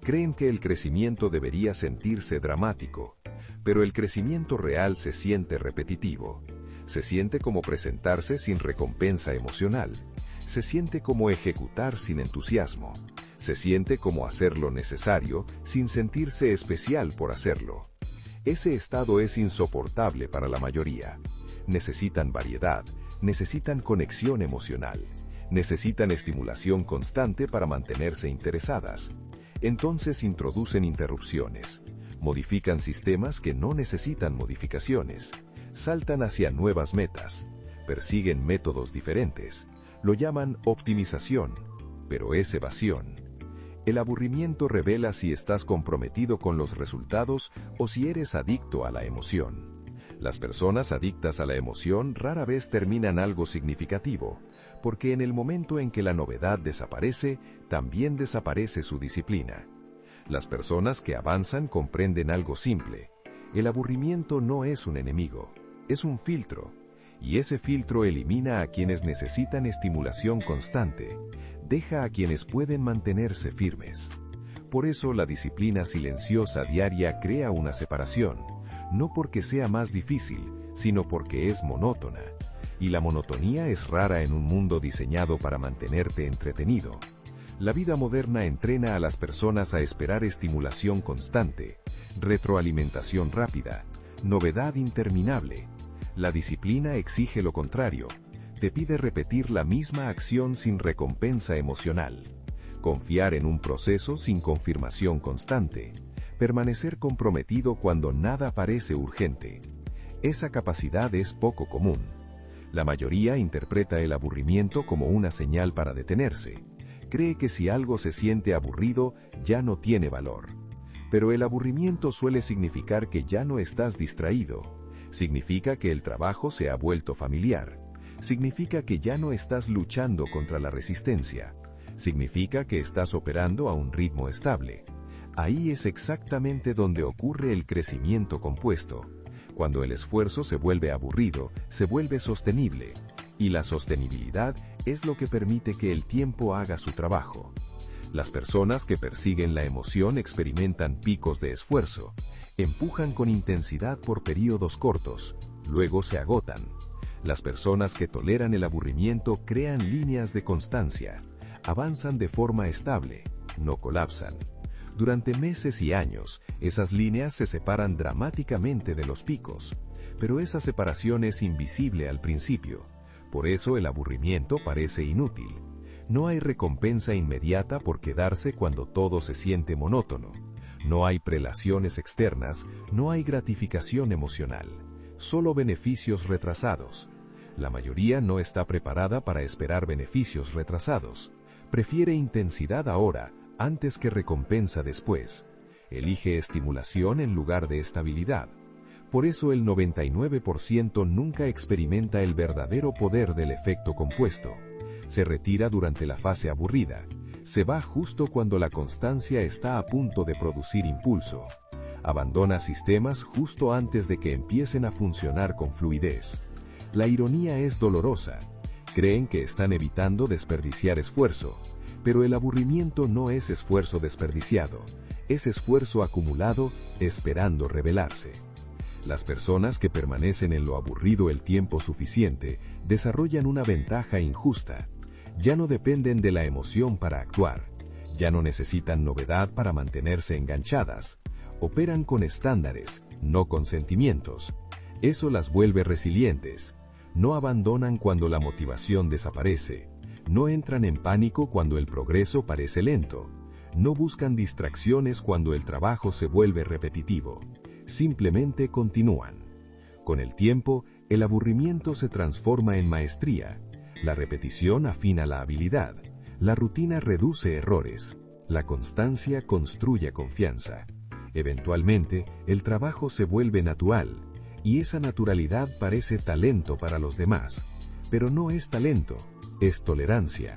Creen que el crecimiento debería sentirse dramático, pero el crecimiento real se siente repetitivo. Se siente como presentarse sin recompensa emocional. Se siente como ejecutar sin entusiasmo. Se siente como hacer lo necesario sin sentirse especial por hacerlo. Ese estado es insoportable para la mayoría. Necesitan variedad, necesitan conexión emocional, necesitan estimulación constante para mantenerse interesadas. Entonces introducen interrupciones, modifican sistemas que no necesitan modificaciones, saltan hacia nuevas metas, persiguen métodos diferentes, lo llaman optimización, pero es evasión. El aburrimiento revela si estás comprometido con los resultados o si eres adicto a la emoción. Las personas adictas a la emoción rara vez terminan algo significativo, porque en el momento en que la novedad desaparece, también desaparece su disciplina. Las personas que avanzan comprenden algo simple. El aburrimiento no es un enemigo, es un filtro, y ese filtro elimina a quienes necesitan estimulación constante, deja a quienes pueden mantenerse firmes. Por eso la disciplina silenciosa diaria crea una separación, no porque sea más difícil, sino porque es monótona. Y la monotonía es rara en un mundo diseñado para mantenerte entretenido. La vida moderna entrena a las personas a esperar estimulación constante, retroalimentación rápida, novedad interminable. La disciplina exige lo contrario. Te pide repetir la misma acción sin recompensa emocional. confiar en un proceso sin confirmación constante, permanecer comprometido cuando nada parece urgente. Esa capacidad es poco común. La mayoría interpreta el aburrimiento como una señal para detenerse. Cree que si algo se siente aburrido, ya no tiene valor. Pero el aburrimiento suele significar que ya no estás distraído. Significa que el trabajo se ha vuelto familiar. Significa que ya no estás luchando contra la resistencia. Significa que estás operando a un ritmo estable. Ahí es exactamente donde ocurre el crecimiento compuesto. Cuando el esfuerzo se vuelve aburrido, se vuelve sostenible. Y la sostenibilidad es lo que permite que el tiempo haga su trabajo. Las personas que persiguen la emoción experimentan picos de esfuerzo, empujan con intensidad por períodos cortos, luego se agotan. Las personas que toleran el aburrimiento crean líneas de constancia, avanzan de forma estable, no colapsan. Durante meses y años, esas líneas se separan dramáticamente de los picos, pero esa separación es invisible al principio. Por eso el aburrimiento parece inútil. No hay recompensa inmediata por quedarse cuando todo se siente monótono. No hay prelaciones externas, no hay gratificación emocional, solo beneficios retrasados. La mayoría no está preparada para esperar beneficios retrasados. Prefiere intensidad ahora, antes que recompensa después. Elige estimulación en lugar de estabilidad. Por eso el 99% nunca experimenta el verdadero poder del efecto compuesto. Se retira durante la fase aburrida. Se va justo cuando la constancia está a punto de producir impulso. Abandona sistemas justo antes de que empiecen a funcionar con fluidez. La ironía es dolorosa. Creen que están evitando desperdiciar esfuerzo. Pero el aburrimiento no es esfuerzo desperdiciado. Es esfuerzo acumulado esperando revelarse. Las personas que permanecen en lo aburrido el tiempo suficiente desarrollan una ventaja injusta. Ya no dependen de la emoción para actuar. Ya no necesitan novedad para mantenerse enganchadas. Operan con estándares, no con sentimientos. Eso las vuelve resilientes. No abandonan cuando la motivación desaparece. No entran en pánico cuando el progreso parece lento. No buscan distracciones cuando el trabajo se vuelve repetitivo. Simplemente continúan. Con el tiempo, el aburrimiento se transforma en maestría. La repetición afina la habilidad. La rutina reduce errores. La constancia construye confianza. Eventualmente, el trabajo se vuelve natural. Y esa naturalidad parece talento para los demás. Pero no es talento, es tolerancia.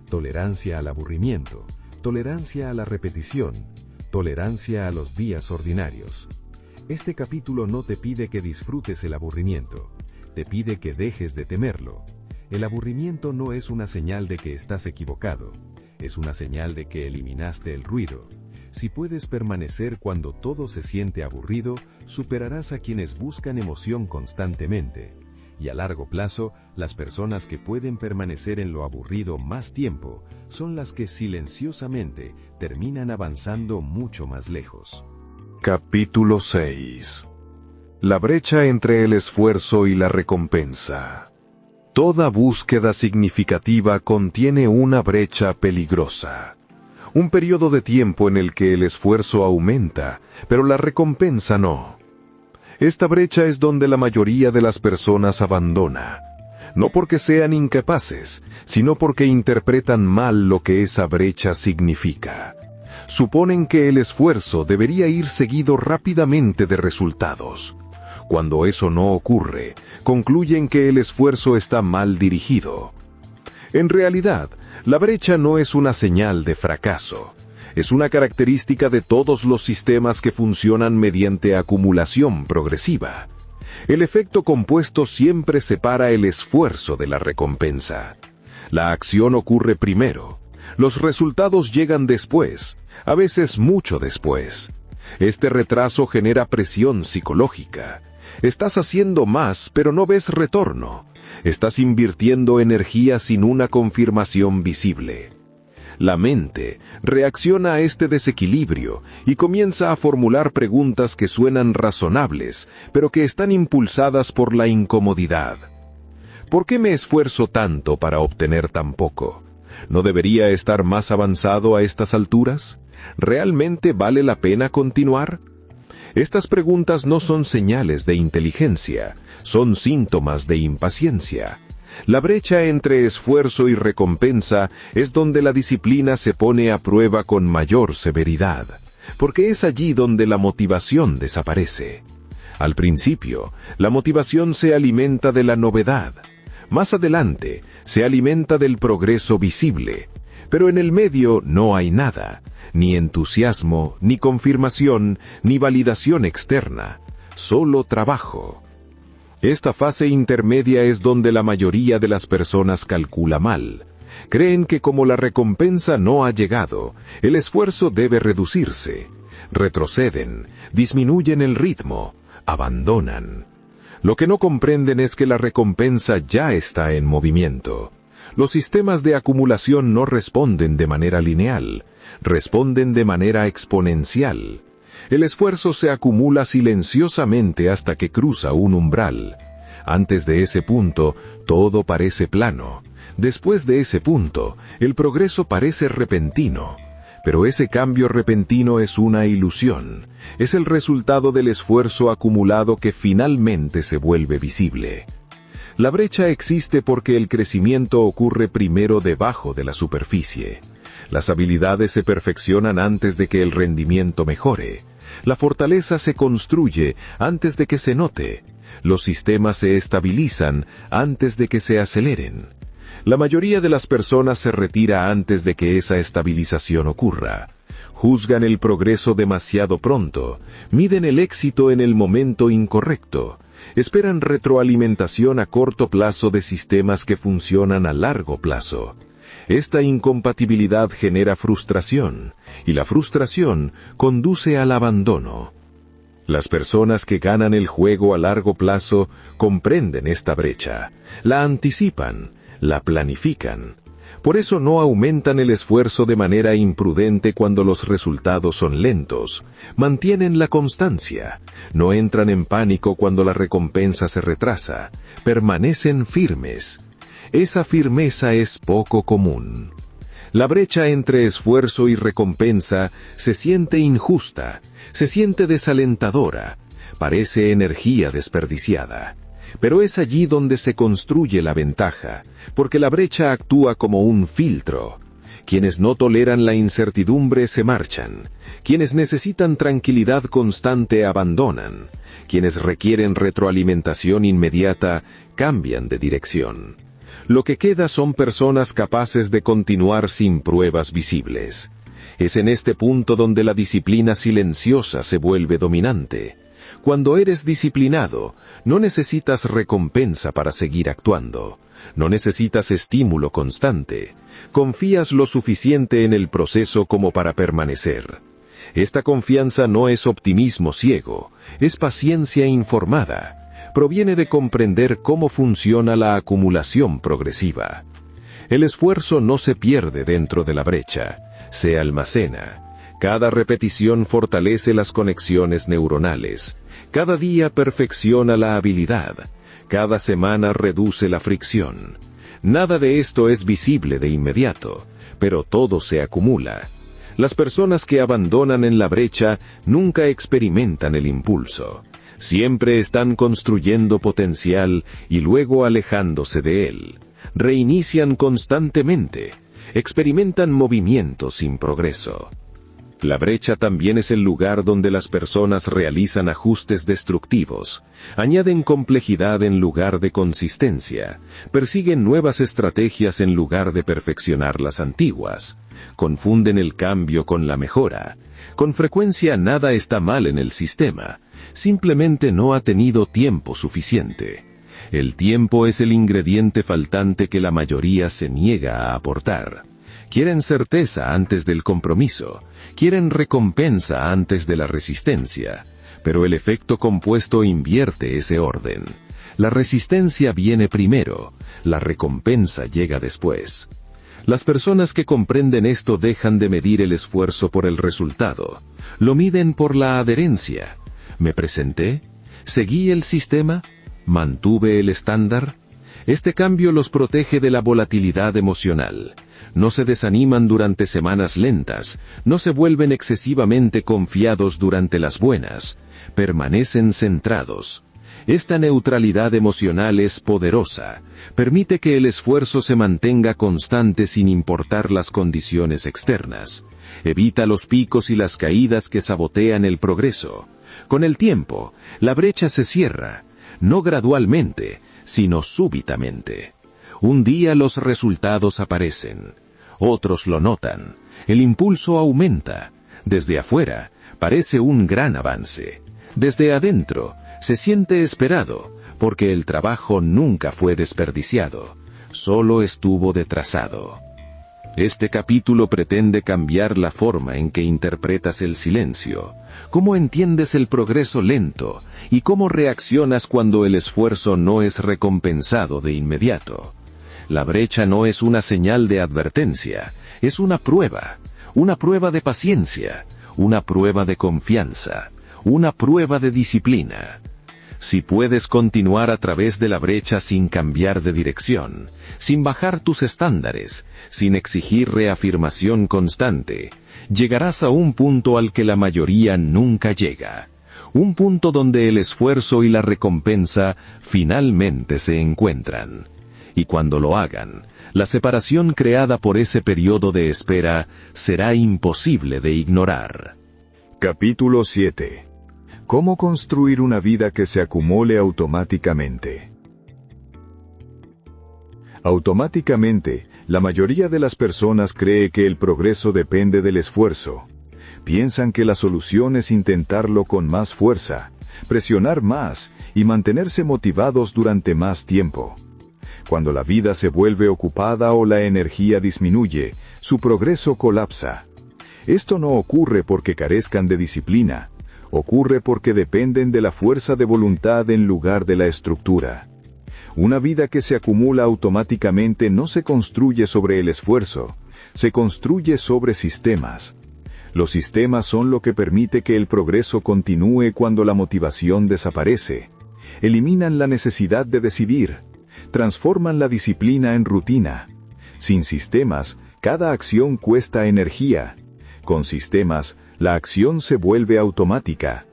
Tolerancia al aburrimiento. Tolerancia a la repetición. Tolerancia a los días ordinarios. Este capítulo no te pide que disfrutes el aburrimiento, te pide que dejes de temerlo. El aburrimiento no es una señal de que estás equivocado, es una señal de que eliminaste el ruido. Si puedes permanecer cuando todo se siente aburrido, superarás a quienes buscan emoción constantemente. Y a largo plazo, las personas que pueden permanecer en lo aburrido más tiempo son las que silenciosamente terminan avanzando mucho más lejos. Capítulo 6. La brecha entre el esfuerzo y la recompensa. Toda búsqueda significativa contiene una brecha peligrosa. Un periodo de tiempo en el que el esfuerzo aumenta, pero la recompensa no. Esta brecha es donde la mayoría de las personas abandona. No porque sean incapaces, sino porque interpretan mal lo que esa brecha significa. Suponen que el esfuerzo debería ir seguido rápidamente de resultados. Cuando eso no ocurre, concluyen que el esfuerzo está mal dirigido. En realidad, la brecha no es una señal de fracaso. Es una característica de todos los sistemas que funcionan mediante acumulación progresiva. El efecto compuesto siempre separa el esfuerzo de la recompensa. La acción ocurre primero. Los resultados llegan después, a veces mucho después. Este retraso genera presión psicológica. Estás haciendo más, pero no ves retorno. Estás invirtiendo energía sin una confirmación visible. La mente reacciona a este desequilibrio y comienza a formular preguntas que suenan razonables, pero que están impulsadas por la incomodidad. ¿Por qué me esfuerzo tanto para obtener tan poco? ¿No debería estar más avanzado a estas alturas? ¿Realmente vale la pena continuar? Estas preguntas no son señales de inteligencia, son síntomas de impaciencia. La brecha entre esfuerzo y recompensa es donde la disciplina se pone a prueba con mayor severidad, porque es allí donde la motivación desaparece. Al principio, la motivación se alimenta de la novedad. Más adelante, se alimenta del progreso visible. Pero en el medio no hay nada, ni entusiasmo, ni confirmación, ni validación externa, solo trabajo. Esta fase intermedia es donde la mayoría de las personas calcula mal. Creen que como la recompensa no ha llegado, el esfuerzo debe reducirse. Retroceden, disminuyen el ritmo, abandonan. Lo que no comprenden es que la recompensa ya está en movimiento. Los sistemas de acumulación no responden de manera lineal, responden de manera exponencial. El esfuerzo se acumula silenciosamente hasta que cruza un umbral. Antes de ese punto, todo parece plano. Después de ese punto, el progreso parece repentino. Pero ese cambio repentino es una ilusión. Es el resultado del esfuerzo acumulado que finalmente se vuelve visible. La brecha existe porque el crecimiento ocurre primero debajo de la superficie. Las habilidades se perfeccionan antes de que el rendimiento mejore. La fortaleza se construye antes de que se note. Los sistemas se estabilizan antes de que se aceleren. La mayoría de las personas se retira antes de que esa estabilización ocurra. Juzgan el progreso demasiado pronto, miden el éxito en el momento incorrecto, esperan retroalimentación a corto plazo de sistemas que funcionan a largo plazo. Esta incompatibilidad genera frustración, y la frustración conduce al abandono. Las personas que ganan el juego a largo plazo comprenden esta brecha, la anticipan, la planifican. Por eso no aumentan el esfuerzo de manera imprudente cuando los resultados son lentos. Mantienen la constancia. No entran en pánico cuando la recompensa se retrasa. Permanecen firmes. Esa firmeza es poco común. La brecha entre esfuerzo y recompensa se siente injusta, se siente desalentadora, parece energía desperdiciada. Pero es allí donde se construye la ventaja, porque la brecha actúa como un filtro. Quienes no toleran la incertidumbre se marchan. Quienes necesitan tranquilidad constante abandonan. Quienes requieren retroalimentación inmediata cambian de dirección. Lo que queda son personas capaces de continuar sin pruebas visibles. Es en este punto donde la disciplina silenciosa se vuelve dominante. Cuando eres disciplinado, no necesitas recompensa para seguir actuando. No necesitas estímulo constante. Confías lo suficiente en el proceso como para permanecer. Esta confianza no es optimismo ciego, es paciencia informada. Proviene de comprender cómo funciona la acumulación progresiva. El esfuerzo no se pierde dentro de la brecha, se almacena. Cada repetición fortalece las conexiones neuronales. Cada día perfecciona la habilidad. Cada semana reduce la fricción. Nada de esto es visible de inmediato, pero todo se acumula. Las personas que abandonan en la brecha nunca experimentan el impulso. Siempre están construyendo potencial y luego alejándose de él. Reinician constantemente. Experimentan movimiento sin progreso. La brecha también es el lugar donde las personas realizan ajustes destructivos, añaden complejidad en lugar de consistencia, persiguen nuevas estrategias en lugar de perfeccionar las antiguas, confunden el cambio con la mejora. Con frecuencia nada está mal en el sistema, simplemente no ha tenido tiempo suficiente. El tiempo es el ingrediente faltante que la mayoría se niega a aportar. Quieren certeza antes del compromiso, quieren recompensa antes de la resistencia, pero el efecto compuesto invierte ese orden. La resistencia viene primero, la recompensa llega después. Las personas que comprenden esto dejan de medir el esfuerzo por el resultado, lo miden por la adherencia. ¿Me presenté? ¿Seguí el sistema? ¿Mantuve el estándar? Este cambio los protege de la volatilidad emocional. No se desaniman durante semanas lentas, no se vuelven excesivamente confiados durante las buenas, permanecen centrados. Esta neutralidad emocional es poderosa, permite que el esfuerzo se mantenga constante sin importar las condiciones externas. Evita los picos y las caídas que sabotean el progreso. Con el tiempo, la brecha se cierra, no gradualmente, sino súbitamente. Un día los resultados aparecen, otros lo notan, el impulso aumenta. Desde afuera, parece un gran avance. Desde adentro, se siente esperado, porque el trabajo nunca fue desperdiciado, solo estuvo detrasado. Este capítulo pretende cambiar la forma en que interpretas el silencio, cómo entiendes el progreso lento y cómo reaccionas cuando el esfuerzo no es recompensado de inmediato. La brecha no es una señal de advertencia, es una prueba de paciencia, una prueba de confianza, una prueba de disciplina. Si puedes continuar a través de la brecha sin cambiar de dirección, sin bajar tus estándares, sin exigir reafirmación constante, llegarás a un punto al que la mayoría nunca llega. Un punto donde el esfuerzo y la recompensa finalmente se encuentran. Y cuando lo hagan, la separación creada por ese periodo de espera será imposible de ignorar. Capítulo 7. ¿Cómo construir una vida que se acumule automáticamente? Automáticamente, la mayoría de las personas cree que el progreso depende del esfuerzo. Piensan que la solución es intentarlo con más fuerza, presionar más y mantenerse motivados durante más tiempo. Cuando la vida se vuelve ocupada o la energía disminuye, su progreso colapsa. Esto no ocurre porque carezcan de disciplina. Ocurre porque dependen de la fuerza de voluntad en lugar de la estructura. Una vida que se acumula automáticamente no se construye sobre el esfuerzo, se construye sobre sistemas. Los sistemas son lo que permite que el progreso continúe cuando la motivación desaparece. Eliminan la necesidad de decidir, transforman la disciplina en rutina. Sin sistemas, cada acción cuesta energía. Con sistemas, la acción se vuelve automática.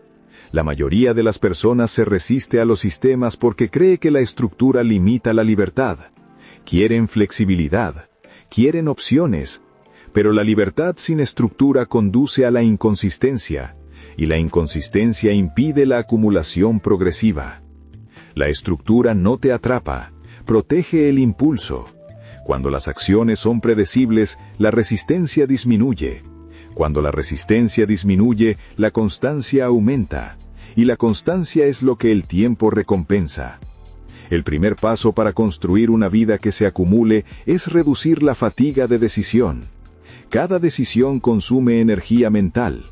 La mayoría de las personas se resiste a los sistemas porque cree que la estructura limita la libertad. Quieren flexibilidad, quieren opciones, pero la libertad sin estructura conduce a la inconsistencia, y la inconsistencia impide la acumulación progresiva. La estructura no te atrapa, protege el impulso. Cuando las acciones son predecibles, la resistencia disminuye. Cuando la resistencia disminuye, la constancia aumenta, y la constancia es lo que el tiempo recompensa. El primer paso para construir una vida que se acumule es reducir la fatiga de decisión. Cada decisión consume energía mental.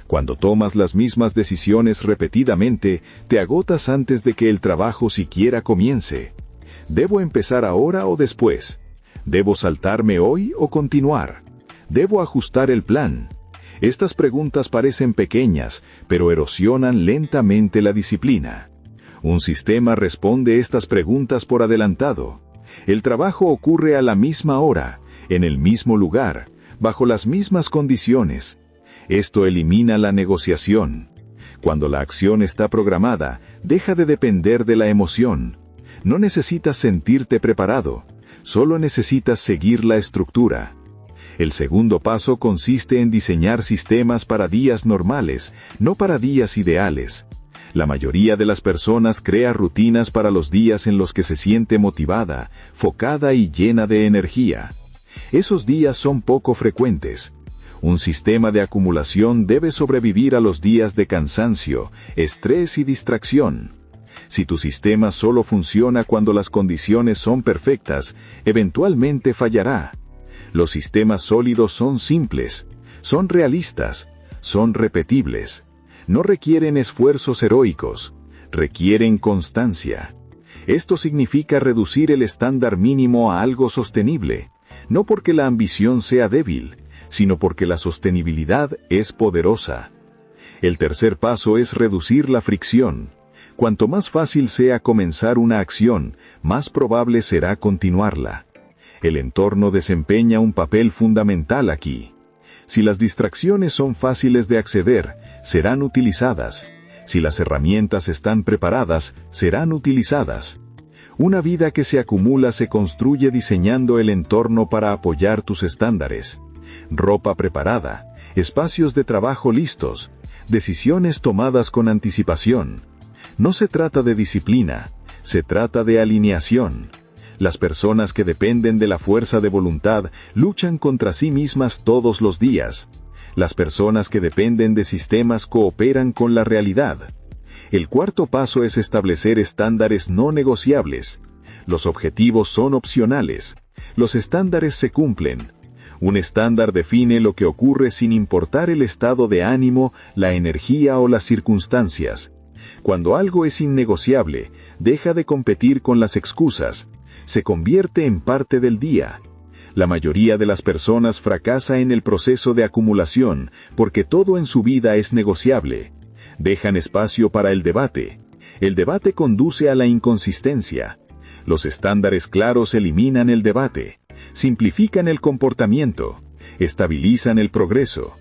Cuando tomas las mismas decisiones repetidamente, te agotas antes de que el trabajo siquiera comience. ¿Debo empezar ahora o después? ¿Debo saltarme hoy o continuar? ¿Debo ajustar el plan? Estas preguntas parecen pequeñas, pero erosionan lentamente la disciplina. Un sistema responde estas preguntas por adelantado. El trabajo ocurre a la misma hora, en el mismo lugar, bajo las mismas condiciones. Esto elimina la negociación. Cuando la acción está programada, deja de depender de la emoción. No necesitas sentirte preparado, solo necesitas seguir la estructura. El segundo paso consiste en diseñar sistemas para días normales, no para días ideales. La mayoría de las personas crea rutinas para los días en los que se siente motivada, focada y llena de energía. Esos días son poco frecuentes. Un sistema de acumulación debe sobrevivir a los días de cansancio, estrés y distracción. Si tu sistema solo funciona cuando las condiciones son perfectas, eventualmente fallará. Los sistemas sólidos son simples, son realistas, son repetibles. No requieren esfuerzos heroicos, requieren constancia. Esto significa reducir el estándar mínimo a algo sostenible, no porque la ambición sea débil, sino porque la sostenibilidad es poderosa. El tercer paso es reducir la fricción. Cuanto más fácil sea comenzar una acción, más probable será continuarla. El entorno desempeña un papel fundamental aquí. Si las distracciones son fáciles de acceder, serán utilizadas. Si las herramientas están preparadas, serán utilizadas. Una vida que se acumula se construye diseñando el entorno para apoyar tus estándares. Ropa preparada, espacios de trabajo listos, decisiones tomadas con anticipación. No se trata de disciplina, se trata de alineación. Las personas que dependen de la fuerza de voluntad luchan contra sí mismas todos los días. Las personas que dependen de sistemas cooperan con la realidad. El cuarto paso es establecer estándares no negociables. Los objetivos son opcionales. Los estándares se cumplen. Un estándar define lo que ocurre sin importar el estado de ánimo, la energía o las circunstancias. Cuando algo es innegociable, deja de competir con las excusas. Se convierte en parte del día. La mayoría de las personas fracasa en el proceso de acumulación porque todo en su vida es negociable. Dejan espacio para el debate. El debate conduce a la inconsistencia. Los estándares claros eliminan el debate, simplifican el comportamiento, estabilizan el progreso.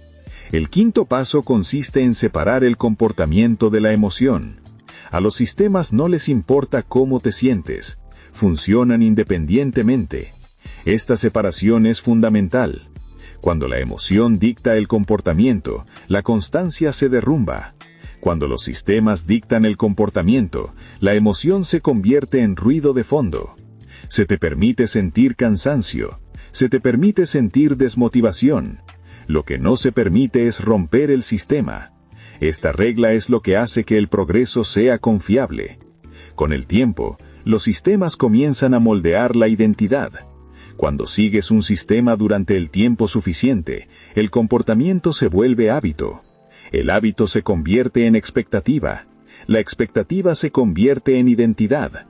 El quinto paso consiste en separar el comportamiento de la emoción. A los sistemas no les importa cómo te sientes. Funcionan independientemente. Esta separación es fundamental. Cuando la emoción dicta el comportamiento, la constancia se derrumba. Cuando los sistemas dictan el comportamiento, la emoción se convierte en ruido de fondo. Se te permite sentir cansancio. Se te permite sentir desmotivación. Lo que no se permite es romper el sistema. Esta regla es lo que hace que el progreso sea confiable. Con el tiempo, los sistemas comienzan a moldear la identidad. Cuando sigues un sistema durante el tiempo suficiente, el comportamiento se vuelve hábito. El hábito se convierte en expectativa. La expectativa se convierte en identidad.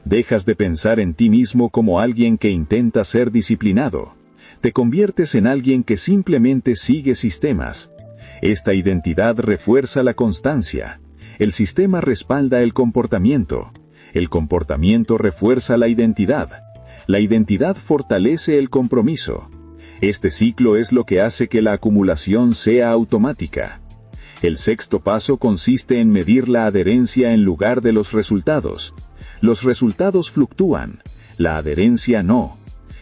Dejas de pensar en ti mismo como alguien que intenta ser disciplinado. Te conviertes en alguien que simplemente sigue sistemas. Esta identidad refuerza la constancia. El sistema respalda el comportamiento. El comportamiento refuerza la identidad. La identidad fortalece el compromiso. Este ciclo es lo que hace que la acumulación sea automática. El sexto paso consiste en medir la adherencia en lugar de los resultados. Los resultados fluctúan, la adherencia no.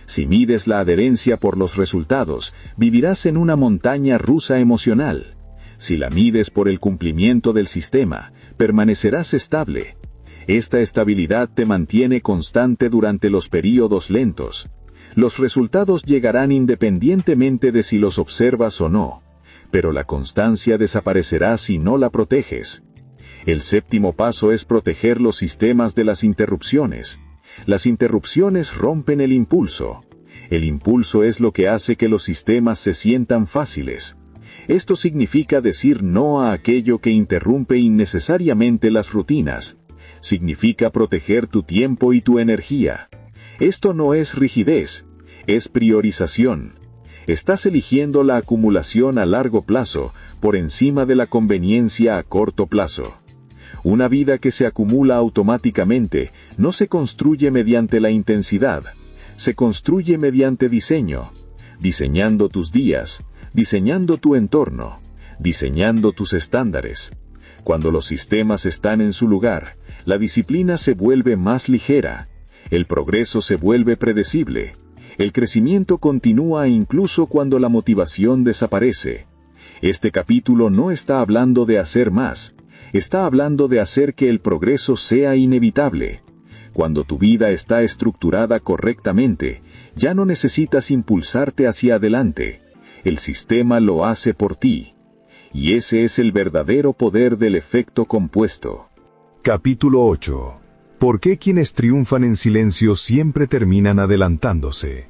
Si mides la adherencia por los resultados, vivirás en una montaña rusa emocional. Si la mides por el cumplimiento del sistema, permanecerás estable. Esta estabilidad te mantiene constante durante los períodos lentos. Los resultados llegarán independientemente de si los observas o no, pero la constancia desaparecerá si no la proteges. El séptimo paso es proteger los sistemas de las interrupciones. Las interrupciones rompen el impulso. El impulso es lo que hace que los sistemas se sientan fáciles. Esto significa decir no a aquello que interrumpe innecesariamente las rutinas. Significa proteger tu tiempo y tu energía. Esto no es rigidez, es priorización. Estás eligiendo la acumulación a largo plazo por encima de la conveniencia a corto plazo. Una vida que se acumula automáticamente no se construye mediante la intensidad, se construye mediante diseño, diseñando tus días, diseñando tu entorno, diseñando tus estándares. Cuando los sistemas están en su lugar, la disciplina se vuelve más ligera, el progreso se vuelve predecible, el crecimiento continúa incluso cuando la motivación desaparece. Este capítulo no está hablando de hacer más, está hablando de hacer que el progreso sea inevitable. Cuando tu vida está estructurada correctamente, ya no necesitas impulsarte hacia adelante. El sistema lo hace por ti. Y ese es el verdadero poder del efecto compuesto. Capítulo 8. ¿Por qué quienes triunfan en silencio siempre terminan adelantándose?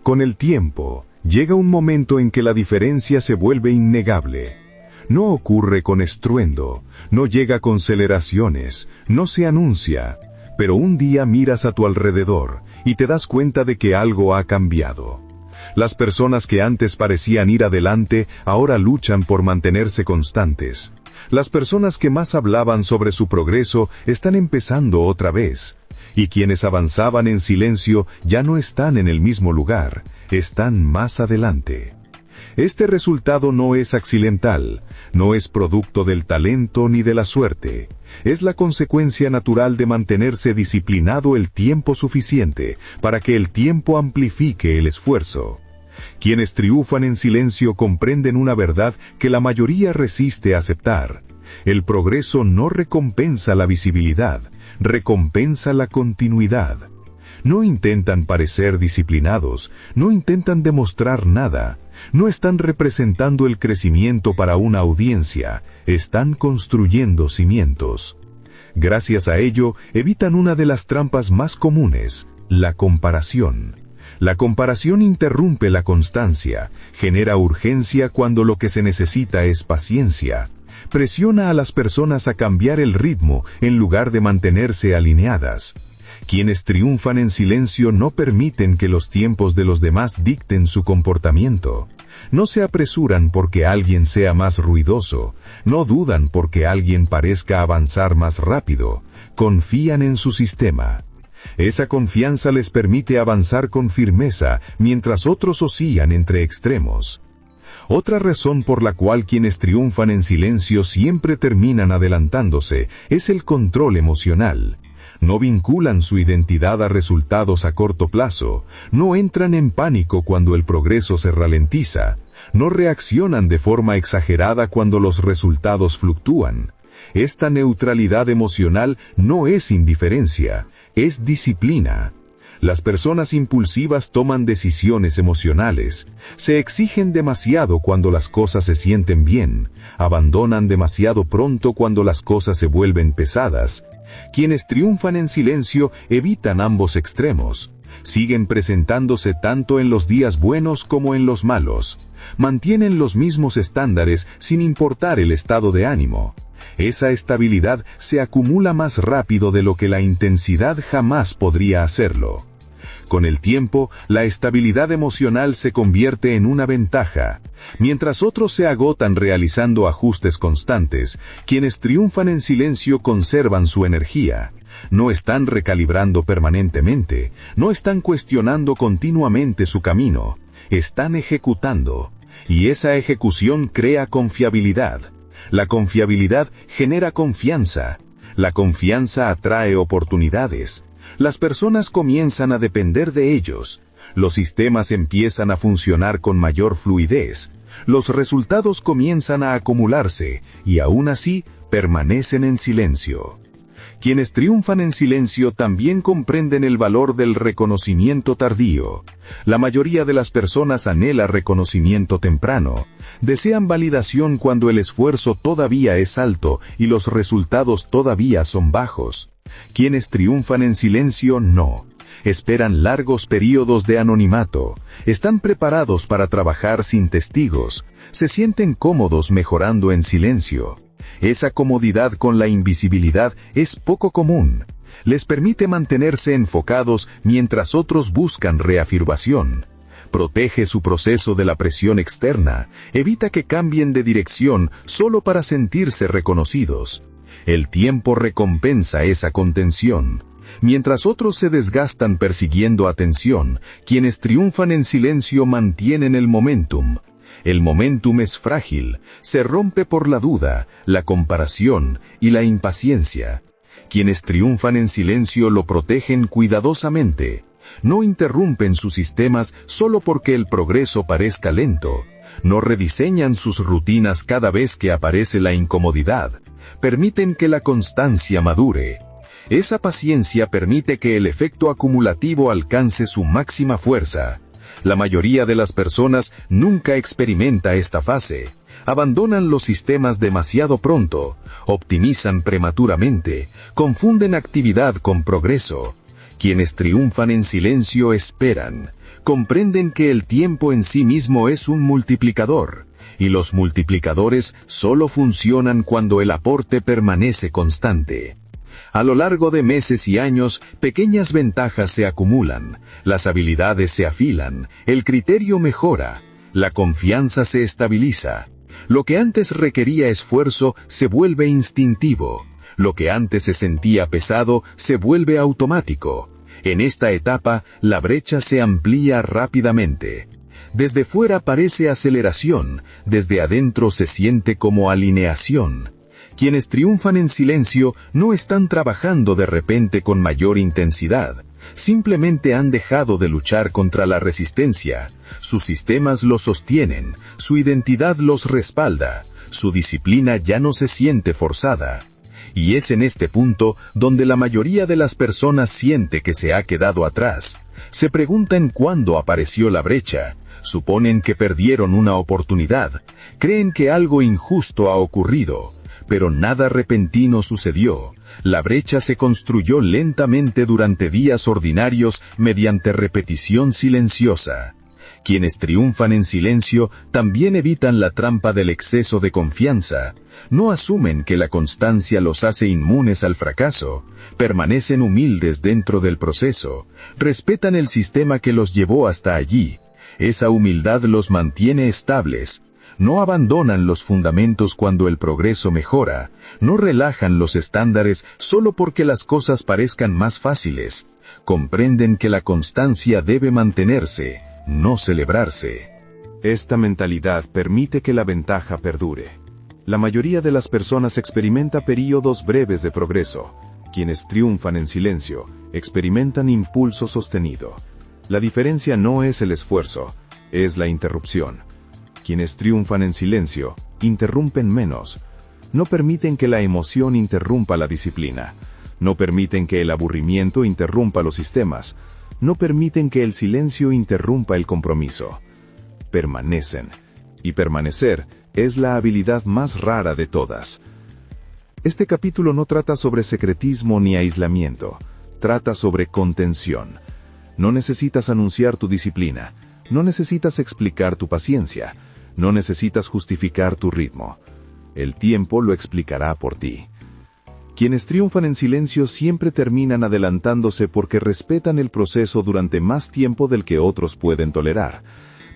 Con el tiempo, llega un momento en que la diferencia se vuelve innegable. No ocurre con estruendo, no llega con celebraciones, no se anuncia, pero un día miras a tu alrededor y te das cuenta de que algo ha cambiado. Las personas que antes parecían ir adelante, ahora luchan por mantenerse constantes. Las personas que más hablaban sobre su progreso están empezando otra vez. Y quienes avanzaban en silencio ya no están en el mismo lugar, están más adelante. Este resultado no es accidental, no es producto del talento ni de la suerte. Es la consecuencia natural de mantenerse disciplinado el tiempo suficiente para que el tiempo amplifique el esfuerzo. Quienes triunfan en silencio comprenden una verdad que la mayoría resiste aceptar. El progreso no recompensa la visibilidad, recompensa la continuidad. No intentan parecer disciplinados, no intentan demostrar nada, no están representando el crecimiento para una audiencia, están construyendo cimientos. Gracias a ello, evitan una de las trampas más comunes, la comparación. La comparación interrumpe la constancia, genera urgencia cuando lo que se necesita es paciencia. Presiona a las personas a cambiar el ritmo en lugar de mantenerse alineadas. Quienes triunfan en silencio no permiten que los tiempos de los demás dicten su comportamiento. No se apresuran porque alguien sea más ruidoso, no dudan porque alguien parezca avanzar más rápido, confían en su sistema. Esa confianza les permite avanzar con firmeza mientras otros oscilan entre extremos. Otra razón por la cual quienes triunfan en silencio siempre terminan adelantándose es el control emocional. No vinculan su identidad a resultados a corto plazo, no entran en pánico cuando el progreso se ralentiza, no reaccionan de forma exagerada cuando los resultados fluctúan. Esta neutralidad emocional no es indiferencia, es disciplina. Las personas impulsivas toman decisiones emocionales, se exigen demasiado cuando las cosas se sienten bien, abandonan demasiado pronto cuando las cosas se vuelven pesadas. Quienes triunfan en silencio evitan ambos extremos. Siguen presentándose tanto en los días buenos como en los malos. Mantienen los mismos estándares sin importar el estado de ánimo. Esa estabilidad se acumula más rápido de lo que la intensidad jamás podría hacerlo. Con el tiempo, la estabilidad emocional se convierte en una ventaja. Mientras otros se agotan realizando ajustes constantes, quienes triunfan en silencio conservan su energía. No están recalibrando permanentemente, no están cuestionando continuamente su camino, están ejecutando. Y esa ejecución crea confiabilidad. La confiabilidad genera confianza. La confianza atrae oportunidades. Las personas comienzan a depender de ellos. Los sistemas empiezan a funcionar con mayor fluidez. Los resultados comienzan a acumularse y aún así permanecen en silencio. Quienes triunfan en silencio también comprenden el valor del reconocimiento tardío. La mayoría de las personas anhela reconocimiento temprano. Desean validación cuando el esfuerzo todavía es alto y los resultados todavía son bajos. Quienes triunfan en silencio no. Esperan largos periodos de anonimato. Están preparados para trabajar sin testigos. Se sienten cómodos mejorando en silencio. Esa comodidad con la invisibilidad es poco común. Les permite mantenerse enfocados mientras otros buscan reafirmación. Protege su proceso de la presión externa. Evita que cambien de dirección solo para sentirse reconocidos. El tiempo recompensa esa contención. Mientras otros se desgastan persiguiendo atención, quienes triunfan en silencio mantienen el momentum. El momentum es frágil, se rompe por la duda, la comparación y la impaciencia. Quienes triunfan en silencio lo protegen cuidadosamente. No interrumpen sus sistemas solo porque el progreso parezca lento. No rediseñan sus rutinas cada vez que aparece la incomodidad. Permiten que la constancia madure. Esa paciencia permite que el efecto acumulativo alcance su máxima fuerza. La mayoría de las personas nunca experimenta esta fase. Abandonan los sistemas demasiado pronto, optimizan prematuramente, confunden actividad con progreso. Quienes triunfan en silencio esperan, comprenden que el tiempo en sí mismo es un multiplicador, y los multiplicadores solo funcionan cuando el aporte permanece constante. A lo largo de meses y años, pequeñas ventajas se acumulan, las habilidades se afilan, el criterio mejora, la confianza se estabiliza. Lo que antes requería esfuerzo se vuelve instintivo. Lo que antes se sentía pesado se vuelve automático. En esta etapa, la brecha se amplía rápidamente. Desde fuera parece aceleración, desde adentro se siente como alineación. Quienes triunfan en silencio no están trabajando de repente con mayor intensidad. Simplemente han dejado de luchar contra la resistencia. Sus sistemas los sostienen, su identidad los respalda, su disciplina ya no se siente forzada. Y es en este punto donde la mayoría de las personas siente que se ha quedado atrás. Se preguntan cuándo apareció la brecha, suponen que perdieron una oportunidad, creen que algo injusto ha ocurrido, pero nada repentino sucedió. La brecha se construyó lentamente durante días ordinarios mediante repetición silenciosa. Quienes triunfan en silencio también evitan la trampa del exceso de confianza. No asumen que la constancia los hace inmunes al fracaso. Permanecen humildes dentro del proceso. Respetan el sistema que los llevó hasta allí. Esa humildad los mantiene estables. No abandonan los fundamentos cuando el progreso mejora. No relajan los estándares solo porque las cosas parezcan más fáciles. Comprenden que la constancia debe mantenerse, no celebrarse. Esta mentalidad permite que la ventaja perdure. La mayoría de las personas experimenta períodos breves de progreso. Quienes triunfan en silencio, experimentan impulso sostenido. La diferencia no es el esfuerzo, es la interrupción. Quienes triunfan en silencio, interrumpen menos. No permiten que la emoción interrumpa la disciplina. No permiten que el aburrimiento interrumpa los sistemas. No permiten que el silencio interrumpa el compromiso. Permanecen. Y permanecer es la habilidad más rara de todas. Este capítulo no trata sobre secretismo ni aislamiento. Trata sobre contención. No necesitas anunciar tu disciplina. No necesitas explicar tu paciencia. No necesitas justificar tu ritmo. El tiempo lo explicará por ti. Quienes triunfan en silencio siempre terminan adelantándose porque respetan el proceso durante más tiempo del que otros pueden tolerar.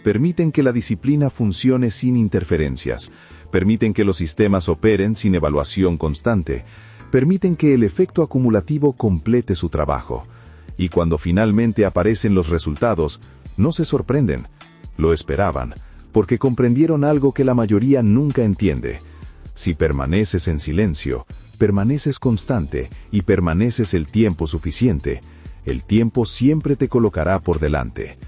Permiten que la disciplina funcione sin interferencias. Permiten que los sistemas operen sin evaluación constante. Permiten que el efecto acumulativo complete su trabajo. Y cuando finalmente aparecen los resultados, no se sorprenden. Lo esperaban, porque comprendieron algo que la mayoría nunca entiende. Si permaneces en silencio, permaneces constante y permaneces el tiempo suficiente, el tiempo siempre te colocará por delante.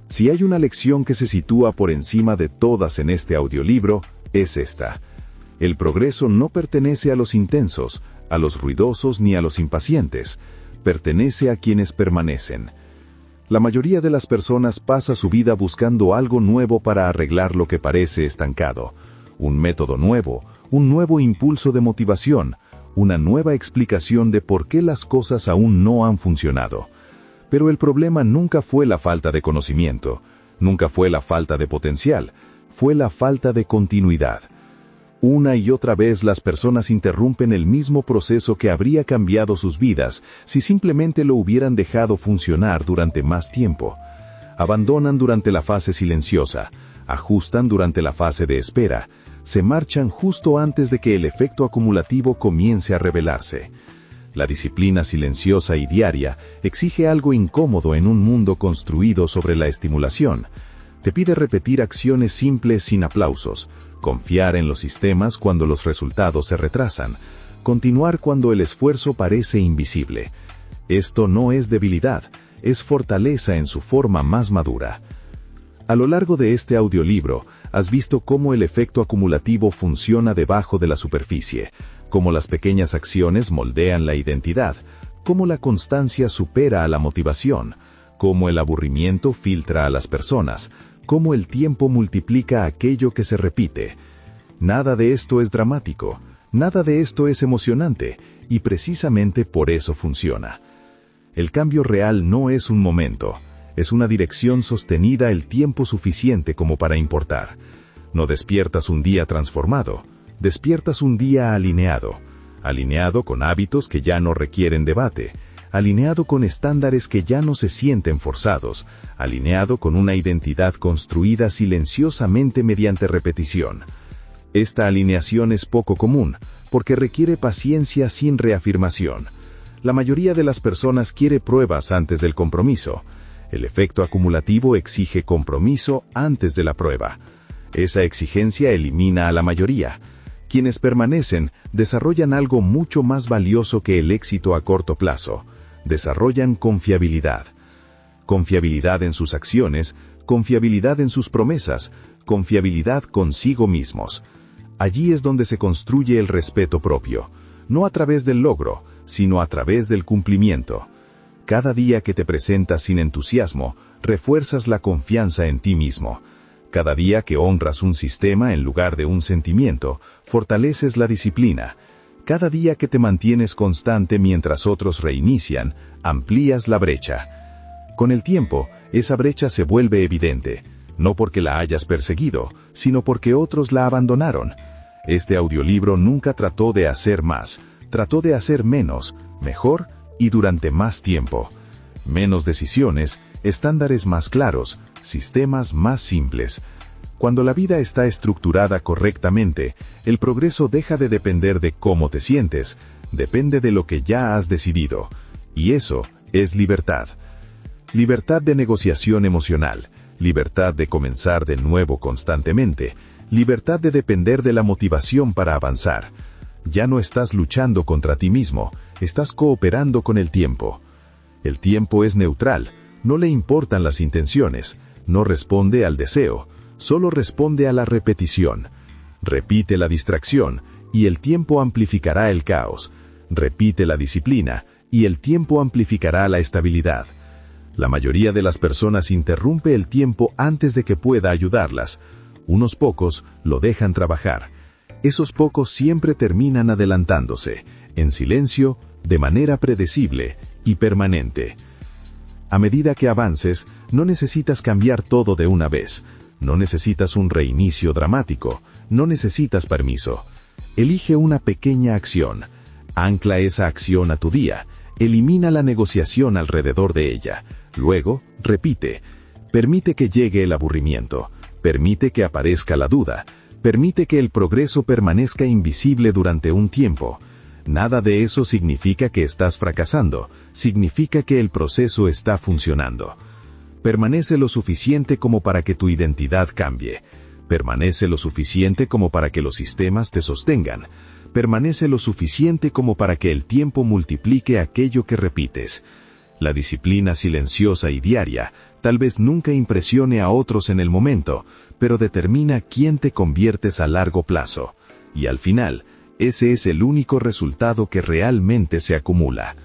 Si hay una lección que se sitúa por encima de todas en este audiolibro, es esta. El progreso no pertenece a los intensos, a los ruidosos ni a los impacientes. Pertenece a quienes permanecen. La mayoría de las personas pasa su vida buscando algo nuevo para arreglar lo que parece estancado. Un método nuevo, un nuevo impulso de motivación, una nueva explicación de por qué las cosas aún no han funcionado. Pero el problema nunca fue la falta de conocimiento, nunca fue la falta de potencial, fue la falta de continuidad. Una y otra vez las personas interrumpen el mismo proceso que habría cambiado sus vidas si simplemente lo hubieran dejado funcionar durante más tiempo. Abandonan durante la fase silenciosa, ajustan durante la fase de espera, se marchan justo antes de que el efecto acumulativo comience a revelarse. La disciplina silenciosa y diaria exige algo incómodo en un mundo construido sobre la estimulación. Te pide repetir acciones simples sin aplausos, confiar en los sistemas cuando los resultados se retrasan, continuar cuando el esfuerzo parece invisible. Esto no es debilidad, es fortaleza en su forma más madura. A lo largo de este audiolibro, has visto cómo el efecto acumulativo funciona debajo de la superficie, cómo las pequeñas acciones moldean la identidad, cómo la constancia supera a la motivación, cómo el aburrimiento filtra a las personas, cómo el tiempo multiplica aquello que se repite. Nada de esto es dramático, nada de esto es emocionante, y precisamente por eso funciona. El cambio real no es un momento, es una dirección sostenida el tiempo suficiente como para importar. No despiertas un día transformado, despiertas un día alineado, alineado con hábitos que ya no requieren debate, alineado con estándares que ya no se sienten forzados, alineado con una identidad construida silenciosamente mediante repetición. Esta alineación es poco común, porque requiere paciencia sin reafirmación. La mayoría de las personas quiere pruebas antes del compromiso. El efecto acumulativo exige compromiso antes de la prueba. Esa exigencia elimina a la mayoría. Quienes permanecen desarrollan algo mucho más valioso que el éxito a corto plazo. Desarrollan confiabilidad. Confiabilidad en sus acciones, confiabilidad en sus promesas, confiabilidad consigo mismos. Allí es donde se construye el respeto propio, no a través del logro, sino a través del cumplimiento. Cada día que te presentas sin entusiasmo, refuerzas la confianza en ti mismo. Cada día que honras un sistema en lugar de un sentimiento, fortaleces la disciplina. Cada día que te mantienes constante mientras otros reinician, amplías la brecha. Con el tiempo, esa brecha se vuelve evidente, no porque la hayas perseguido, sino porque otros la abandonaron. Este audiolibro nunca trató de hacer más, trató de hacer menos, mejor y durante más tiempo. Menos decisiones, estándares más claros, sistemas más simples. Cuando la vida está estructurada correctamente, el progreso deja de depender de cómo te sientes, depende de lo que ya has decidido. Y eso es libertad. Libertad de negociación emocional, libertad de comenzar de nuevo constantemente, libertad de depender de la motivación para avanzar. Ya no estás luchando contra ti mismo, estás cooperando con el tiempo. El tiempo es neutral, no le importan las intenciones, no responde al deseo, solo responde a la repetición. Repite la distracción, y el tiempo amplificará el caos. Repite la disciplina, y el tiempo amplificará la estabilidad. La mayoría de las personas interrumpe el tiempo antes de que pueda ayudarlas. Unos pocos lo dejan trabajar. Esos pocos siempre terminan adelantándose, en silencio, de manera predecible y permanente. A medida que avances, no necesitas cambiar todo de una vez. No necesitas un reinicio dramático. No necesitas permiso. Elige una pequeña acción. Ancla esa acción a tu día. Elimina la negociación alrededor de ella. Luego, repite. Permite que llegue el aburrimiento. Permite que aparezca la duda. Permite que el progreso permanezca invisible durante un tiempo. Nada de eso significa que estás fracasando. Significa que el proceso está funcionando. Permanece lo suficiente como para que tu identidad cambie. Permanece lo suficiente como para que los sistemas te sostengan. Permanece lo suficiente como para que el tiempo multiplique aquello que repites. La disciplina silenciosa y diaria tal vez nunca impresione a otros en el momento, pero determina quién te conviertes a largo plazo. Y al final, ese es el único resultado que realmente se acumula.